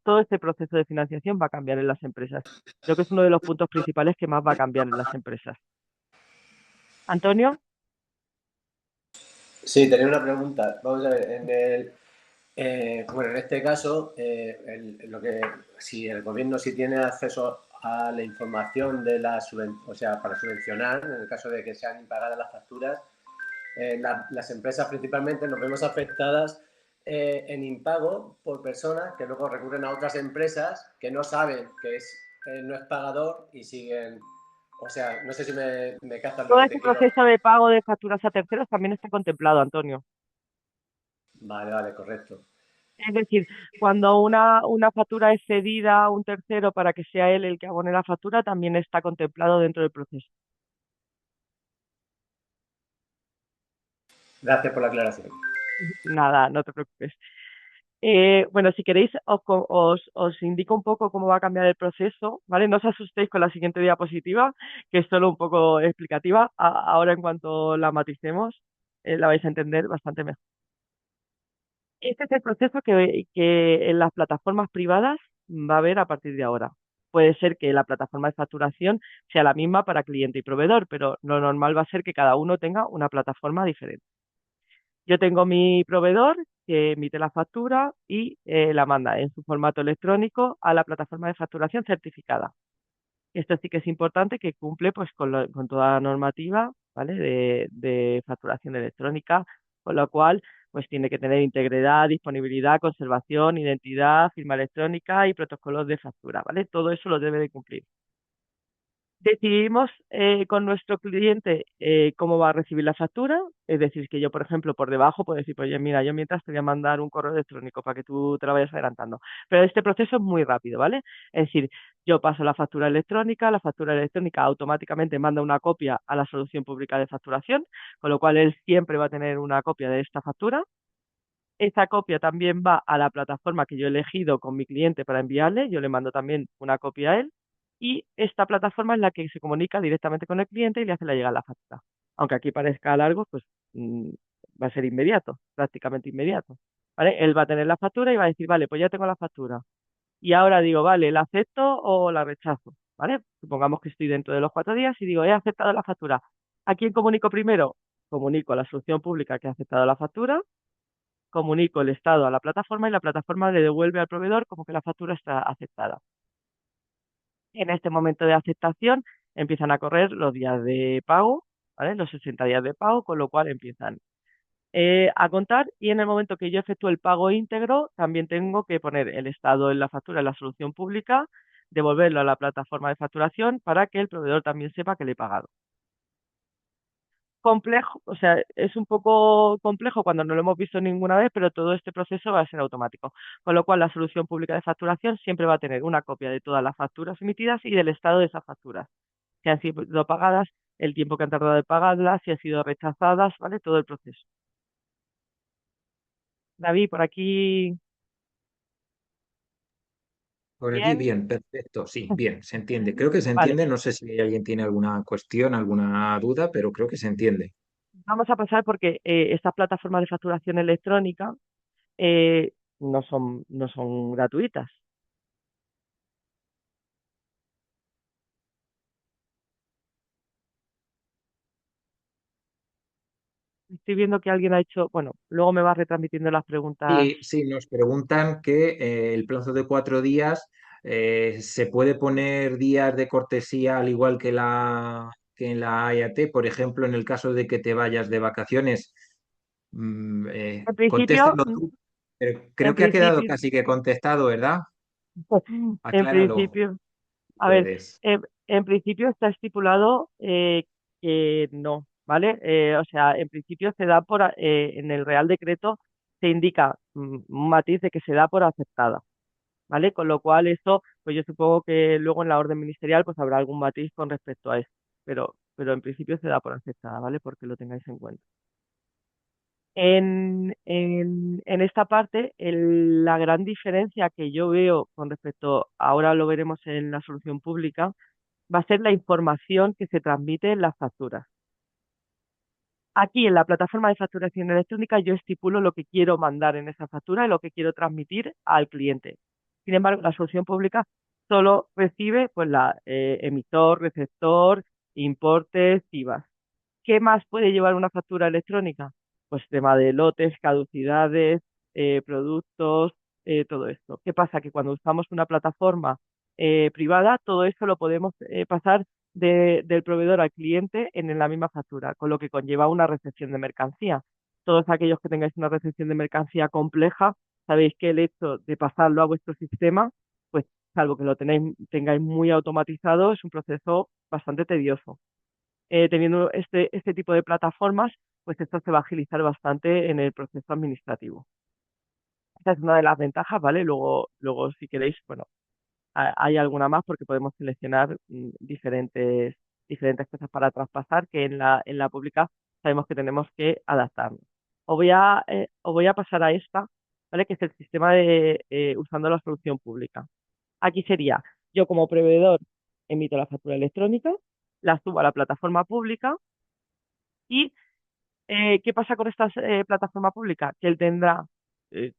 Todo este proceso de financiación va a cambiar en las empresas. Creo que es uno de los puntos principales que más va a cambiar en las empresas. Antonio, Sí, tenía una pregunta. Vamos a ver, bueno, en este caso, si el gobierno sí tiene acceso a la información de o sea, para subvencionar, en el caso de que sean impagadas las facturas, las empresas principalmente nos vemos afectadas en impago por personas que luego recurren a otras empresas que no saben no es pagador y siguen. O sea, no sé si me captas lo Todo que este te quiero. proceso de pago de facturas a terceros también está contemplado, Antonio. Vale, vale, correcto. Es decir, cuando una factura es cedida a un tercero para que sea él el que abone la factura, también está contemplado dentro del proceso. Gracias por la aclaración. Nada, no te preocupes. Bueno, si queréis, os indico un poco cómo va a cambiar el proceso, ¿vale? No os asustéis con la siguiente diapositiva, que es solo un poco explicativa. Ahora, en cuanto la maticemos, la vais a entender bastante mejor. Este es el proceso que en las plataformas privadas va a haber a partir de ahora. Puede ser que la plataforma de facturación sea la misma para cliente y proveedor, pero lo normal va a ser que cada uno tenga una plataforma diferente. Yo tengo mi proveedor que emite la factura y la manda en su formato electrónico a la plataforma de facturación certificada. Esto sí que es importante, que cumple pues con toda la normativa, ¿vale? de facturación electrónica, con lo cual pues tiene que tener integridad, disponibilidad, conservación, identidad, firma electrónica y protocolos de factura, ¿vale? Todo eso lo debe de cumplir. Decidimos con nuestro cliente cómo va a recibir la factura, es decir, que yo, por ejemplo, por debajo puedo decir, oye, mira, yo mientras te voy a mandar un correo electrónico para que tú te la vayas adelantando. Pero este proceso es muy rápido, ¿vale? Es decir, yo paso la factura electrónica automáticamente manda una copia a la solución pública de facturación, con lo cual él siempre va a tener una copia de esta factura. Esa copia también va a la plataforma que yo he elegido con mi cliente para enviarle, yo le mando también una copia a él y esta plataforma es la que se comunica directamente con el cliente y le hace la llegada la factura. Aunque aquí parezca largo, pues mm, va a ser inmediato, prácticamente inmediato. ¿Vale? Él va a tener la factura y va a decir, vale, pues ya tengo la factura. Y ahora digo, vale, ¿la acepto o la rechazo? ¿Vale? Supongamos que estoy dentro de los 4 días y digo, he aceptado la factura. ¿A quién comunico primero? Comunico a la solución pública que ha aceptado la factura, comunico el estado a la plataforma y la plataforma le devuelve al proveedor como que la factura está aceptada. En este momento de aceptación empiezan a correr los días de pago, ¿vale? Los 60 días de pago, con lo cual empiezan a contar y en el momento que yo efectúo el pago íntegro, también tengo que poner el estado en la factura en la solución pública, devolverlo a la plataforma de facturación para que el proveedor también sepa que le he pagado. Complejo, o sea, es un poco complejo cuando no lo hemos visto ninguna vez, pero todo este proceso va a ser automático. Con lo cual, la solución pública de facturación siempre va a tener una copia de todas las facturas emitidas y del estado de esas facturas. Si han sido pagadas, el tiempo que han tardado en pagarlas, si han sido rechazadas, ¿vale? Todo el proceso. David, por aquí, Por aquí, bien. bien, perfecto. Sí, bien, se entiende. Creo que se Vale, entiende. No sé si alguien tiene alguna cuestión, alguna duda, pero creo que se entiende. vamos a pasar porque estas plataformas de facturación electrónica eh, no son gratuitas. Estoy viendo que alguien ha hecho, bueno, luego me va retransmitiendo las preguntas. Sí, sí, nos preguntan que el plazo de 4 días se puede poner días de cortesía al igual que en la AIAT, por ejemplo, en el caso de que te vayas de vacaciones. En principio, Contéstalo tú, pero en creo que ha quedado principio, casi que contestado, ¿verdad? en Acláralo, principio, a ver, puedes. en principio está estipulado que no, ¿vale? O sea, en principio se da en el Real Decreto se indica un matiz de que se da por aceptada, ¿vale? Con lo cual eso, pues yo supongo que luego en la orden ministerial pues habrá algún matiz con respecto a eso, pero en principio se da por aceptada, ¿vale? Porque lo tengáis en cuenta. En esta parte, la gran diferencia que yo veo con respecto, ahora lo veremos en la solución pública, va a ser la información que se transmite en las facturas. Aquí en la plataforma de facturación electrónica yo estipulo lo que quiero mandar en esa factura y lo que quiero transmitir al cliente. Sin embargo, la solución pública solo recibe pues la emisor, receptor, importes, IVAs. ¿Qué más puede llevar una factura electrónica? pues tema de lotes, caducidades, productos, todo esto. ¿Qué pasa? Que cuando usamos una plataforma privada, todo esto lo podemos pasar del proveedor al cliente en la misma factura, con lo que conlleva una recepción de mercancía. Todos aquellos que tengáis una recepción de mercancía compleja, sabéis que el hecho de pasarlo a vuestro sistema, pues salvo que lo tengáis muy automatizado, es un proceso bastante tedioso. Teniendo este tipo de plataformas, pues esto se va a agilizar bastante en el proceso administrativo. Esta es una de las ventajas, ¿vale? Luego si queréis, bueno, hay alguna más porque podemos seleccionar diferentes cosas para traspasar que en la pública sabemos que tenemos que adaptarnos. Os voy a pasar a esta, ¿vale? Que es el sistema de usando la solución pública. Aquí sería, yo como proveedor emito la factura electrónica, la subo a la plataforma pública y ¿qué pasa con esta plataforma pública? Que él tendrá,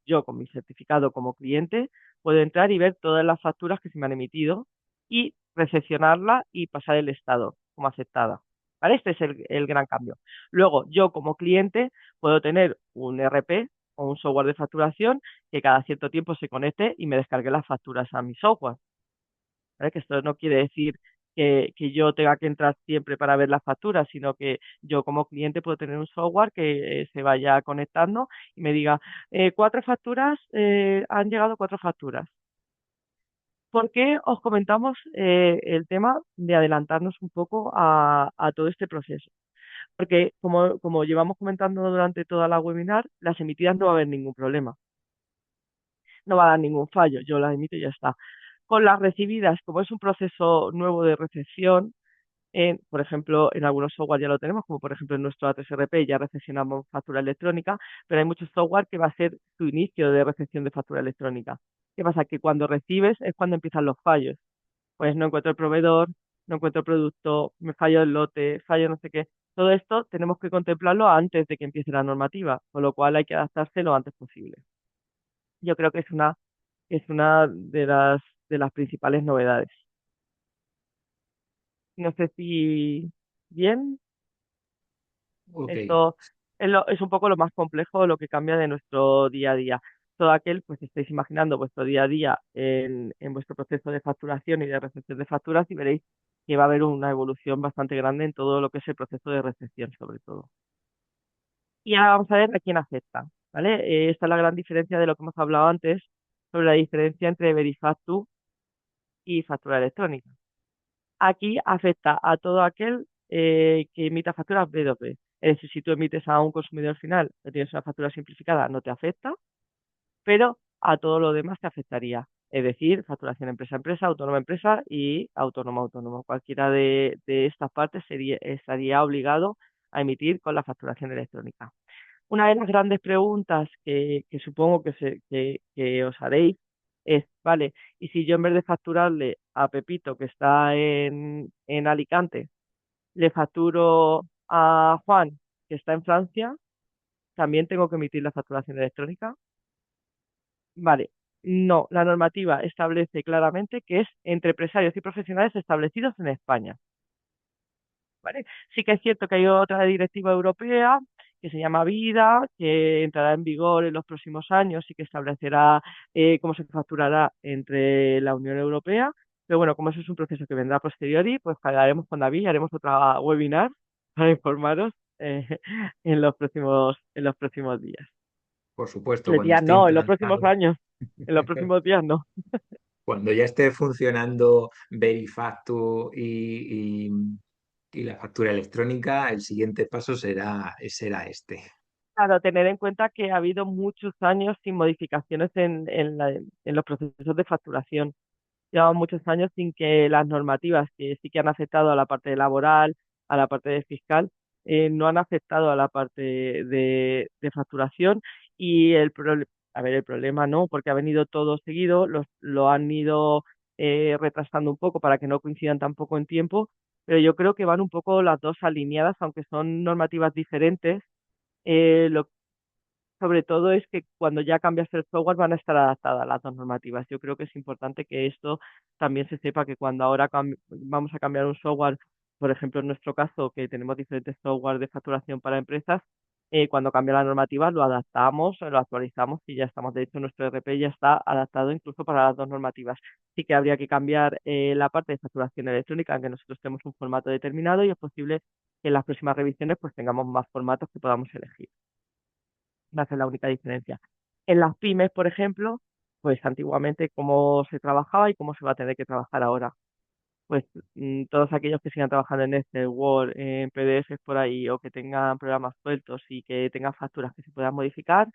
yo con mi certificado como cliente, puedo entrar y ver todas las facturas que se me han emitido y recepcionarla y pasar el estado como aceptada. ¿Vale? Este es el gran cambio. Luego, yo como cliente puedo tener un RP o un software de facturación que cada cierto tiempo se conecte y me descargue las facturas a mi software. ¿Vale? Que esto no quiere decir que yo tenga que entrar siempre para ver las facturas, sino que yo como cliente puedo tener un software que se vaya conectando y me diga, cuatro facturas, han llegado cuatro facturas. ¿Por qué os comentamos el tema de adelantarnos un poco a todo este proceso? Porque como llevamos comentando durante toda la webinar, las emitidas no va a haber ningún problema, no va a dar ningún fallo, yo las emito y ya está. Con las recibidas, como es un proceso nuevo de recepción, por ejemplo, en algunos software ya lo tenemos, como por ejemplo en nuestro A3RP ya recepcionamos factura electrónica, pero hay muchos software que va a ser su inicio de recepción de factura electrónica. ¿Qué pasa? Que cuando recibes es cuando empiezan los fallos. Pues no encuentro el proveedor, no encuentro el producto, me fallo el lote, fallo no sé qué. Todo esto tenemos que contemplarlo antes de que empiece la normativa, con lo cual hay que adaptarse lo antes posible. Yo creo que es una de las principales novedades. No sé si bien. Ok. Esto es un poco lo más complejo, lo que cambia de nuestro día a día. Todo aquel, pues estáis imaginando vuestro día a día en vuestro proceso de facturación y de recepción de facturas y veréis que va a haber una evolución bastante grande en todo lo que es el proceso de recepción, sobre todo. Y ahora vamos a ver a quién afecta, ¿vale? Esta es la gran diferencia de lo que hemos hablado antes sobre la diferencia entre Verifactu y factura electrónica. Aquí afecta a todo aquel que emita facturas B2B. Es decir, si tú emites a un consumidor final, que tienes una factura simplificada, no te afecta, pero a todo lo demás te afectaría. Es decir, facturación empresa-empresa, autónoma-empresa y autónomo-autónomo. Cualquiera de estas partes estaría obligado a emitir con la facturación electrónica. Una de las grandes preguntas que supongo que os haréis es, vale, y si yo en vez de facturarle a Pepito, que está en Alicante, le facturo a Juan, que está en Francia, ¿también tengo que emitir la facturación electrónica? Vale, no, la normativa establece claramente que es entre empresarios y profesionales establecidos en España. ¿Vale? Sí que es cierto que hay otra directiva europea que se llama Vida, que entrará en vigor en los próximos años y que establecerá cómo se facturará entre la Unión Europea. Pero bueno, como eso es un proceso que vendrá a posteriori, pues hablaremos con David y haremos otra webinar para informaros en los próximos días. Por supuesto, Les cuando días esté no, en los próximos implantado. años. En los próximos días no. Cuando ya esté funcionando Verifactu y la factura electrónica, el siguiente paso será este. Claro, tener en cuenta que ha habido muchos años sin modificaciones en los procesos de facturación. Llevamos muchos años sin que las normativas que sí que han afectado a la parte laboral, a la parte de fiscal, no han afectado a la parte de facturación y a ver, el problema no, porque ha venido todo seguido, lo han ido retrasando un poco para que no coincidan tampoco en tiempo, pero yo creo que van un poco las dos alineadas, aunque son normativas diferentes. Lo sobre todo es que cuando ya cambias el software van a estar adaptadas las dos normativas. Yo creo que es importante que esto también se sepa que cuando ahora vamos a cambiar un software, por ejemplo, en nuestro caso, que tenemos diferentes software de facturación para empresas, Cuando cambia la normativa lo adaptamos, lo actualizamos y ya estamos. De hecho, nuestro RP ya está adaptado incluso para las dos normativas. Sí que habría que cambiar la parte de facturación electrónica, aunque nosotros tenemos un formato determinado y es posible que en las próximas revisiones pues tengamos más formatos que podamos elegir. Va a ser la única diferencia. En las pymes, por ejemplo, pues antiguamente cómo se trabajaba y cómo se va a tener que trabajar ahora. Pues todos aquellos que sigan trabajando en Excel, Word, en PDFs por ahí o que tengan programas sueltos y que tengan facturas que se puedan modificar,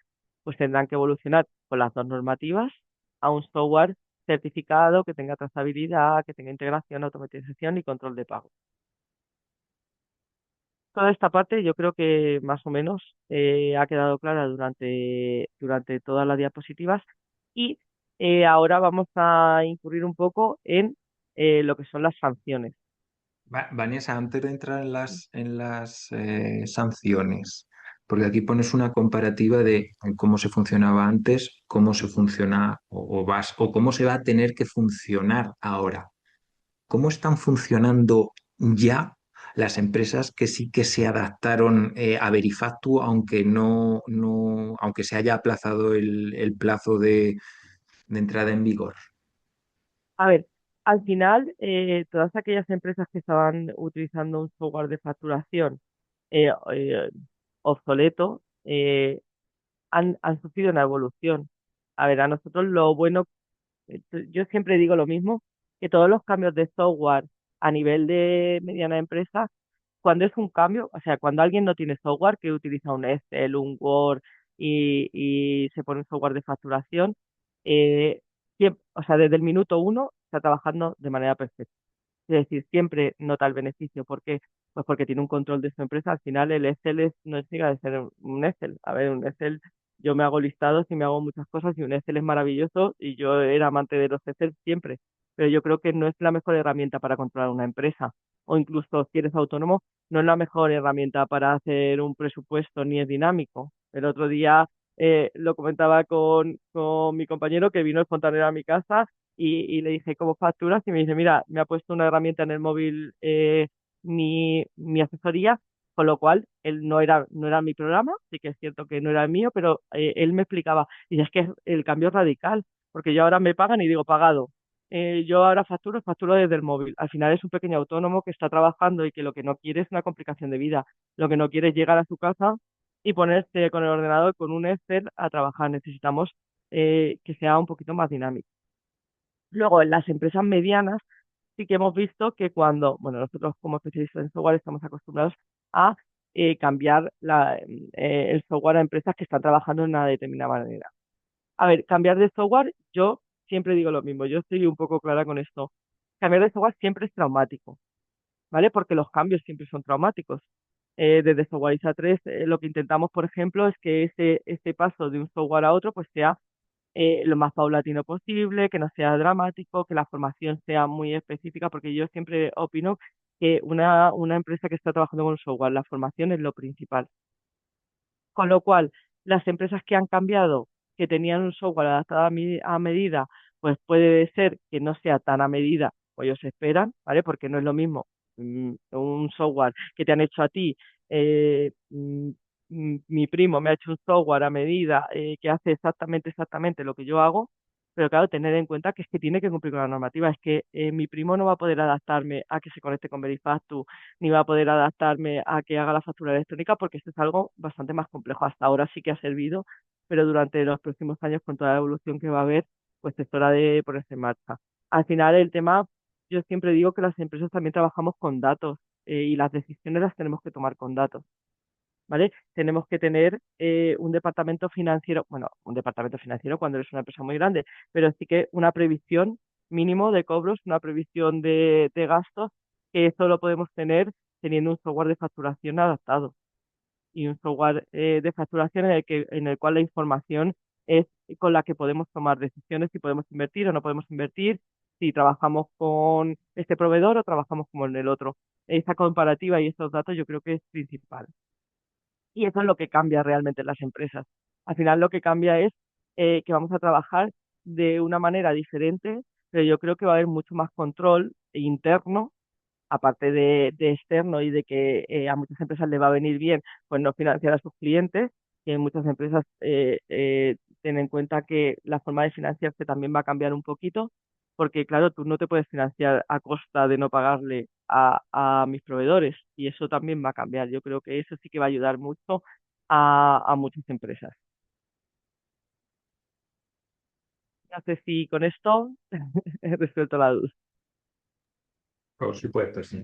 pues tendrán que evolucionar con las dos normativas a un software certificado que tenga trazabilidad, que tenga integración, automatización y control de pago. Toda esta parte yo creo que más o menos ha quedado clara durante todas las diapositivas y ahora vamos a incurrir un poco en lo que son las sanciones. Vanessa, antes de entrar en las sanciones, porque aquí pones una comparativa de cómo se funcionaba antes, cómo se funciona o cómo se va a tener que funcionar ahora. ¿Cómo están funcionando ya las empresas que sí que se adaptaron a Verifactu, aunque se haya aplazado el plazo de entrada en vigor? A ver, al final, todas aquellas empresas que estaban utilizando un software de facturación obsoleto han sufrido una evolución. A ver, a nosotros lo bueno, yo siempre digo lo mismo, que todos los cambios de software a nivel de mediana empresa, cuando es un cambio, o sea, cuando alguien no tiene software, que utiliza un Excel, un Word y se pone un software de facturación, o sea, desde el minuto uno está trabajando de manera perfecta. Es decir, siempre nota el beneficio. ¿Por qué? Pues porque tiene un control de su empresa. Al final el Excel no es llega de ser un Excel. A ver, un Excel, yo me hago listados y me hago muchas cosas y un Excel es maravilloso y yo era amante de los Excel siempre. Pero yo creo que no es la mejor herramienta para controlar una empresa. O incluso si eres autónomo, no es la mejor herramienta para hacer un presupuesto ni es dinámico. El otro día lo comentaba con mi compañero que vino espontáneo a mi casa y le dije, ¿cómo facturas? Y me dice, mira, me ha puesto una herramienta en el móvil mi asesoría, con lo cual él no era mi programa, sí que es cierto que no era el mío, pero él me explicaba, y es que el cambio es radical, porque yo ahora me pagan y digo, pagado. Yo ahora facturo desde el móvil. Al final es un pequeño autónomo que está trabajando y que lo que no quiere es una complicación de vida. Lo que no quiere es llegar a su casa y ponerse con el ordenador, con un Excel a trabajar. Necesitamos que sea un poquito más dinámico. Luego, en las empresas medianas sí que hemos visto que bueno, nosotros como especialistas en software estamos acostumbrados a cambiar el software a empresas que están trabajando de una determinada manera. A ver, cambiar de software, yo siempre digo lo mismo, yo estoy un poco clara con esto. Cambiar de software siempre es traumático, ¿vale? Porque los cambios siempre son traumáticos. Desde Softwareiza 3, lo que intentamos, por ejemplo, es que ese paso de un software a otro pues sea lo más paulatino posible, que no sea dramático, que la formación sea muy específica, porque yo siempre opino que una empresa que está trabajando con software, la formación es lo principal. Con lo cual, las empresas que han cambiado, que tenían un software adaptado a medida, pues puede ser que no sea tan a medida como ellos esperan, ¿vale? Porque no es lo mismo un software que te han hecho a ti. Mi primo me ha hecho un software a medida que hace exactamente lo que yo hago, pero claro, tener en cuenta que es que tiene que cumplir con la normativa. Es que mi primo no va a poder adaptarme a que se conecte con Verifactu, ni va a poder adaptarme a que haga la factura electrónica porque esto es algo bastante más complejo. Hasta ahora sí que ha servido, pero durante los próximos años, con toda la evolución que va a haber, pues es hora de ponerse en marcha. Al final, el tema, yo siempre digo que las empresas también trabajamos con datos y las decisiones las tenemos que tomar con datos. ¿Vale? Tenemos que tener un departamento financiero, bueno, un departamento financiero cuando eres una empresa muy grande, pero sí que una previsión mínimo de cobros, una previsión de gastos, que eso lo podemos tener teniendo un software de facturación adaptado y un software de facturación en el cual la información es con la que podemos tomar decisiones si podemos invertir o no podemos invertir, si trabajamos con este proveedor o trabajamos con el otro. Esa comparativa y esos datos yo creo que es principal. Y eso es lo que cambia realmente en las empresas. Al final lo que cambia es que vamos a trabajar de una manera diferente, pero yo creo que va a haber mucho más control interno aparte de externo y de que a muchas empresas le va a venir bien, pues no financiar a sus clientes, que muchas empresas tienen en cuenta que la forma de financiarse también va a cambiar un poquito, porque claro, tú no te puedes financiar a costa de no pagarle a mis proveedores y eso también va a cambiar. Yo creo que eso sí que va a ayudar mucho a muchas empresas. No sé si con esto he resuelto la duda. Por supuesto, sí.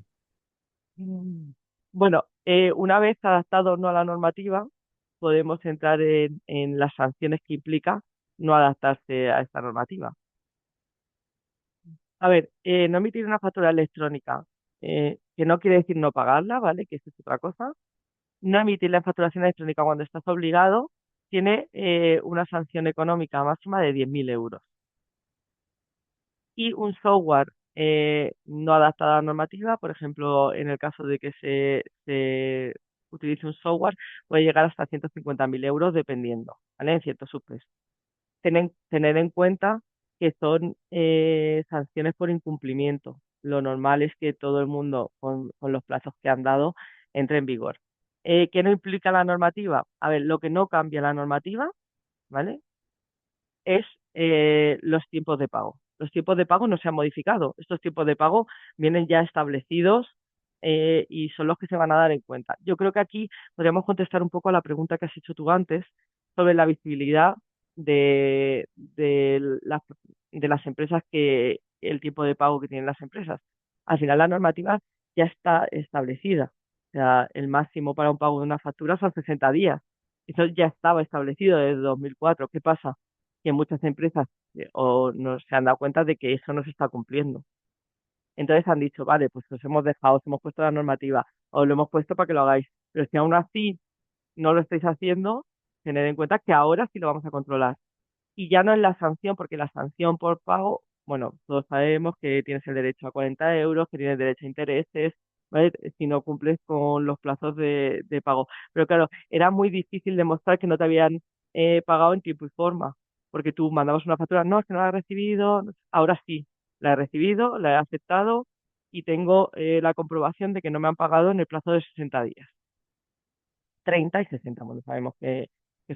Mm. Bueno, una vez adaptado no a la normativa, podemos entrar en las sanciones que implica no adaptarse a esta normativa. A ver, no emitir una factura electrónica, que no quiere decir no pagarla, ¿vale? Que eso es otra cosa. No emitir la facturación electrónica cuando estás obligado tiene una sanción económica máxima de 10.000 euros. Y un software no adaptado a la normativa, por ejemplo, en el caso de que se utilice un software, puede llegar hasta 150.000 euros dependiendo, ¿vale? En ciertos supuestos. Tener en cuenta que son sanciones por incumplimiento. Lo normal es que todo el mundo, con los plazos que han dado, entre en vigor. ¿Qué no implica la normativa? A ver, lo que no cambia la normativa, ¿vale? Es los tiempos de pago. Los tiempos de pago no se han modificado. Estos tiempos de pago vienen ya establecidos y son los que se van a dar en cuenta. Yo creo que aquí podríamos contestar un poco a la pregunta que has hecho tú antes sobre la visibilidad de las empresas, que el tiempo de pago que tienen las empresas. Al final la normativa ya está establecida. O sea, el máximo para un pago de una factura son 60 días. Eso ya estaba establecido desde 2004. ¿Qué pasa? Que muchas empresas o no se han dado cuenta de que eso no se está cumpliendo. Entonces han dicho, vale, pues os hemos dejado, os hemos puesto la normativa, os lo hemos puesto para que lo hagáis. Pero si aún así no lo estáis haciendo, tened en cuenta que ahora sí lo vamos a controlar. Y ya no es la sanción, porque la sanción por pago, bueno, todos sabemos que tienes el derecho a 40 euros, que tienes derecho a intereses, ¿vale? Si no cumples con los plazos de pago. Pero claro, era muy difícil demostrar que no te habían pagado en tiempo y forma, porque tú mandabas una factura, no, es que no la he recibido, ahora sí, la he recibido, la he aceptado y tengo la comprobación de que no me han pagado en el plazo de 60 días. 30 y 60, bueno, sabemos que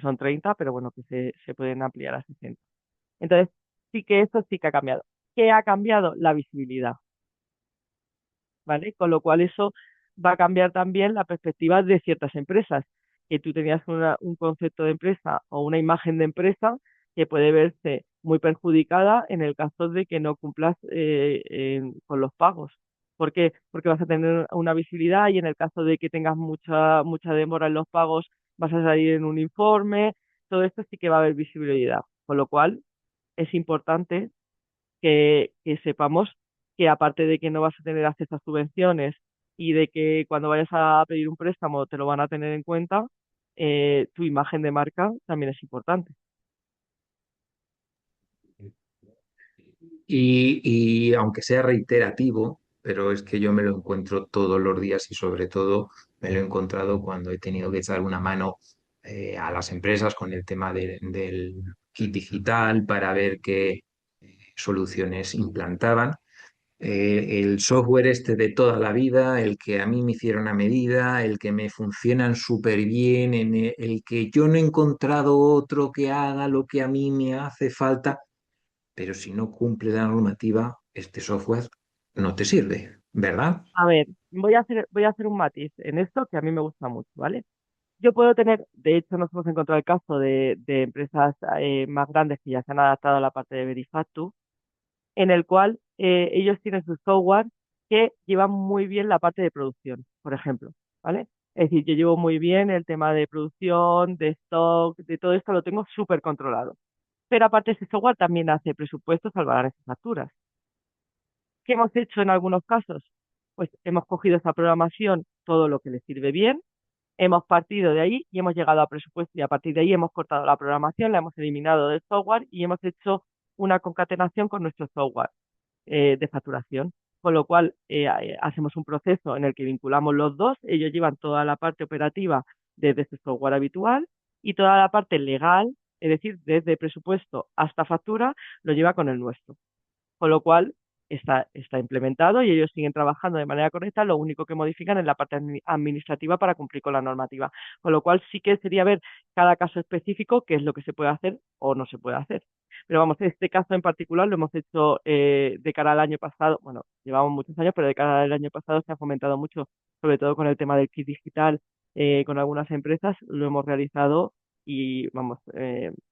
son 30, pero bueno, que se pueden ampliar a 60. Entonces, sí que eso sí que ha cambiado. ¿Qué ha cambiado? La visibilidad, ¿vale? Con lo cual eso va a cambiar también la perspectiva de ciertas empresas, que tú tenías un concepto de empresa o una imagen de empresa que puede verse muy perjudicada en el caso de que no cumplas con los pagos. ¿Por qué? Porque vas a tener una visibilidad y en el caso de que tengas mucha demora en los pagos, vas a salir en un informe. Todo esto sí que va a haber visibilidad. Con lo cual, es importante que sepamos que aparte de que no vas a tener acceso a subvenciones y de que cuando vayas a pedir un préstamo te lo van a tener en cuenta, tu imagen de marca también es importante. Y aunque sea reiterativo, pero es que yo me lo encuentro todos los días y sobre todo me lo he encontrado cuando he tenido que echar una mano a las empresas con el tema del kit digital para ver qué soluciones implantaban. El software este de toda la vida, el que a mí me hicieron a medida, el que me funcionan súper bien, en el que yo no he encontrado otro que haga lo que a mí me hace falta, pero si no cumple la normativa, este software no te sirve, ¿verdad? A ver, voy a hacer un matiz en esto que a mí me gusta mucho, ¿vale? Yo puedo tener, de hecho, nos hemos encontrado el caso de empresas más grandes que ya se han adaptado a la parte de Verifactu, en el cual ellos tienen su software que lleva muy bien la parte de producción, por ejemplo, ¿vale? Es decir, yo llevo muy bien el tema de producción, de stock, de todo esto lo tengo súper controlado. Pero aparte ese software también hace presupuestos al balanes y facturas. ¿Qué hemos hecho en algunos casos? Pues hemos cogido esa programación, todo lo que le sirve bien, hemos partido de ahí y hemos llegado a presupuesto y a partir de ahí hemos cortado la programación, la hemos eliminado del software y hemos hecho una concatenación con nuestro software de facturación. Con lo cual, hacemos un proceso en el que vinculamos los dos. Ellos llevan toda la parte operativa desde su software habitual y toda la parte legal, es decir, desde presupuesto hasta factura, lo lleva con el nuestro. Con lo cual, está implementado y ellos siguen trabajando de manera correcta, lo único que modifican es la parte administrativa para cumplir con la normativa. Con lo cual sí que sería ver cada caso específico qué es lo que se puede hacer o no se puede hacer. Pero vamos, este caso en particular lo hemos hecho de cara al año pasado, bueno, llevamos muchos años, pero de cara al año pasado se ha fomentado mucho, sobre todo con el tema del kit digital, con algunas empresas, lo hemos realizado y vamos,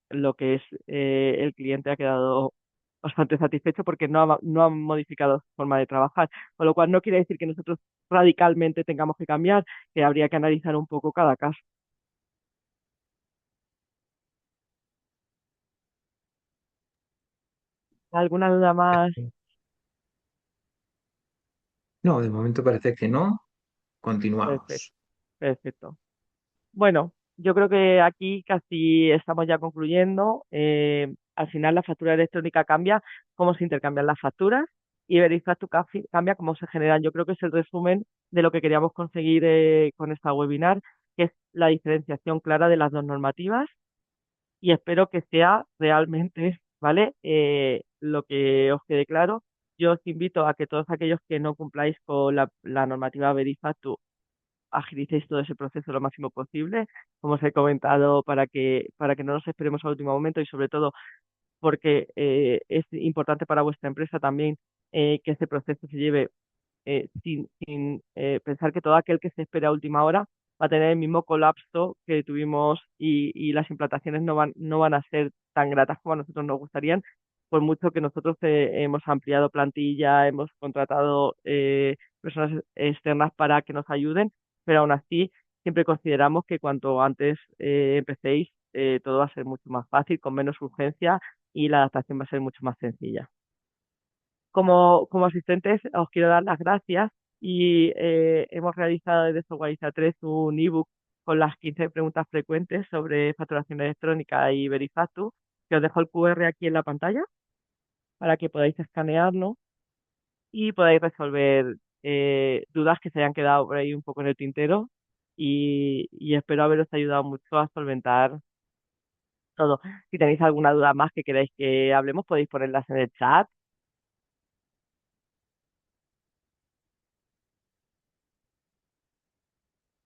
lo que es el cliente ha quedado bastante satisfecho porque no ha modificado su forma de trabajar, con lo cual no quiere decir que nosotros radicalmente tengamos que cambiar, que habría que analizar un poco cada caso. ¿Alguna duda más? No, de momento parece que no. Perfecto, Continuamos. perfecto. Bueno, yo creo que aquí casi estamos ya concluyendo. Al final la factura electrónica cambia cómo se intercambian las facturas y Verifactu cambia cómo se generan. Yo creo que es el resumen de lo que queríamos conseguir con esta webinar, que es la diferenciación clara de las dos normativas y espero que sea realmente, ¿vale? Lo que os quede claro. Yo os invito a que todos aquellos que no cumpláis con la normativa Verifactu agilicéis todo ese proceso lo máximo posible, como os he comentado, para que no nos esperemos al último momento y sobre todo porque es importante para vuestra empresa también que ese proceso se lleve sin pensar que todo aquel que se espera a última hora va a tener el mismo colapso que tuvimos y las implantaciones no van a ser tan gratas como a nosotros nos gustarían, por mucho que nosotros hemos ampliado plantilla, hemos contratado personas externas para que nos ayuden, pero aún así siempre consideramos que cuanto antes empecéis, todo va a ser mucho más fácil, con menos urgencia y la adaptación va a ser mucho más sencilla. Como asistentes os quiero dar las gracias y hemos realizado desde Softwareiza 3 un ebook con las 15 preguntas frecuentes sobre facturación electrónica y Verifactu, que os dejo el QR aquí en la pantalla para que podáis escanearlo y podáis resolver dudas que se hayan quedado por ahí un poco en el tintero y espero haberos ayudado mucho a solventar todo. Si tenéis alguna duda más que queráis que hablemos, podéis ponerlas en el chat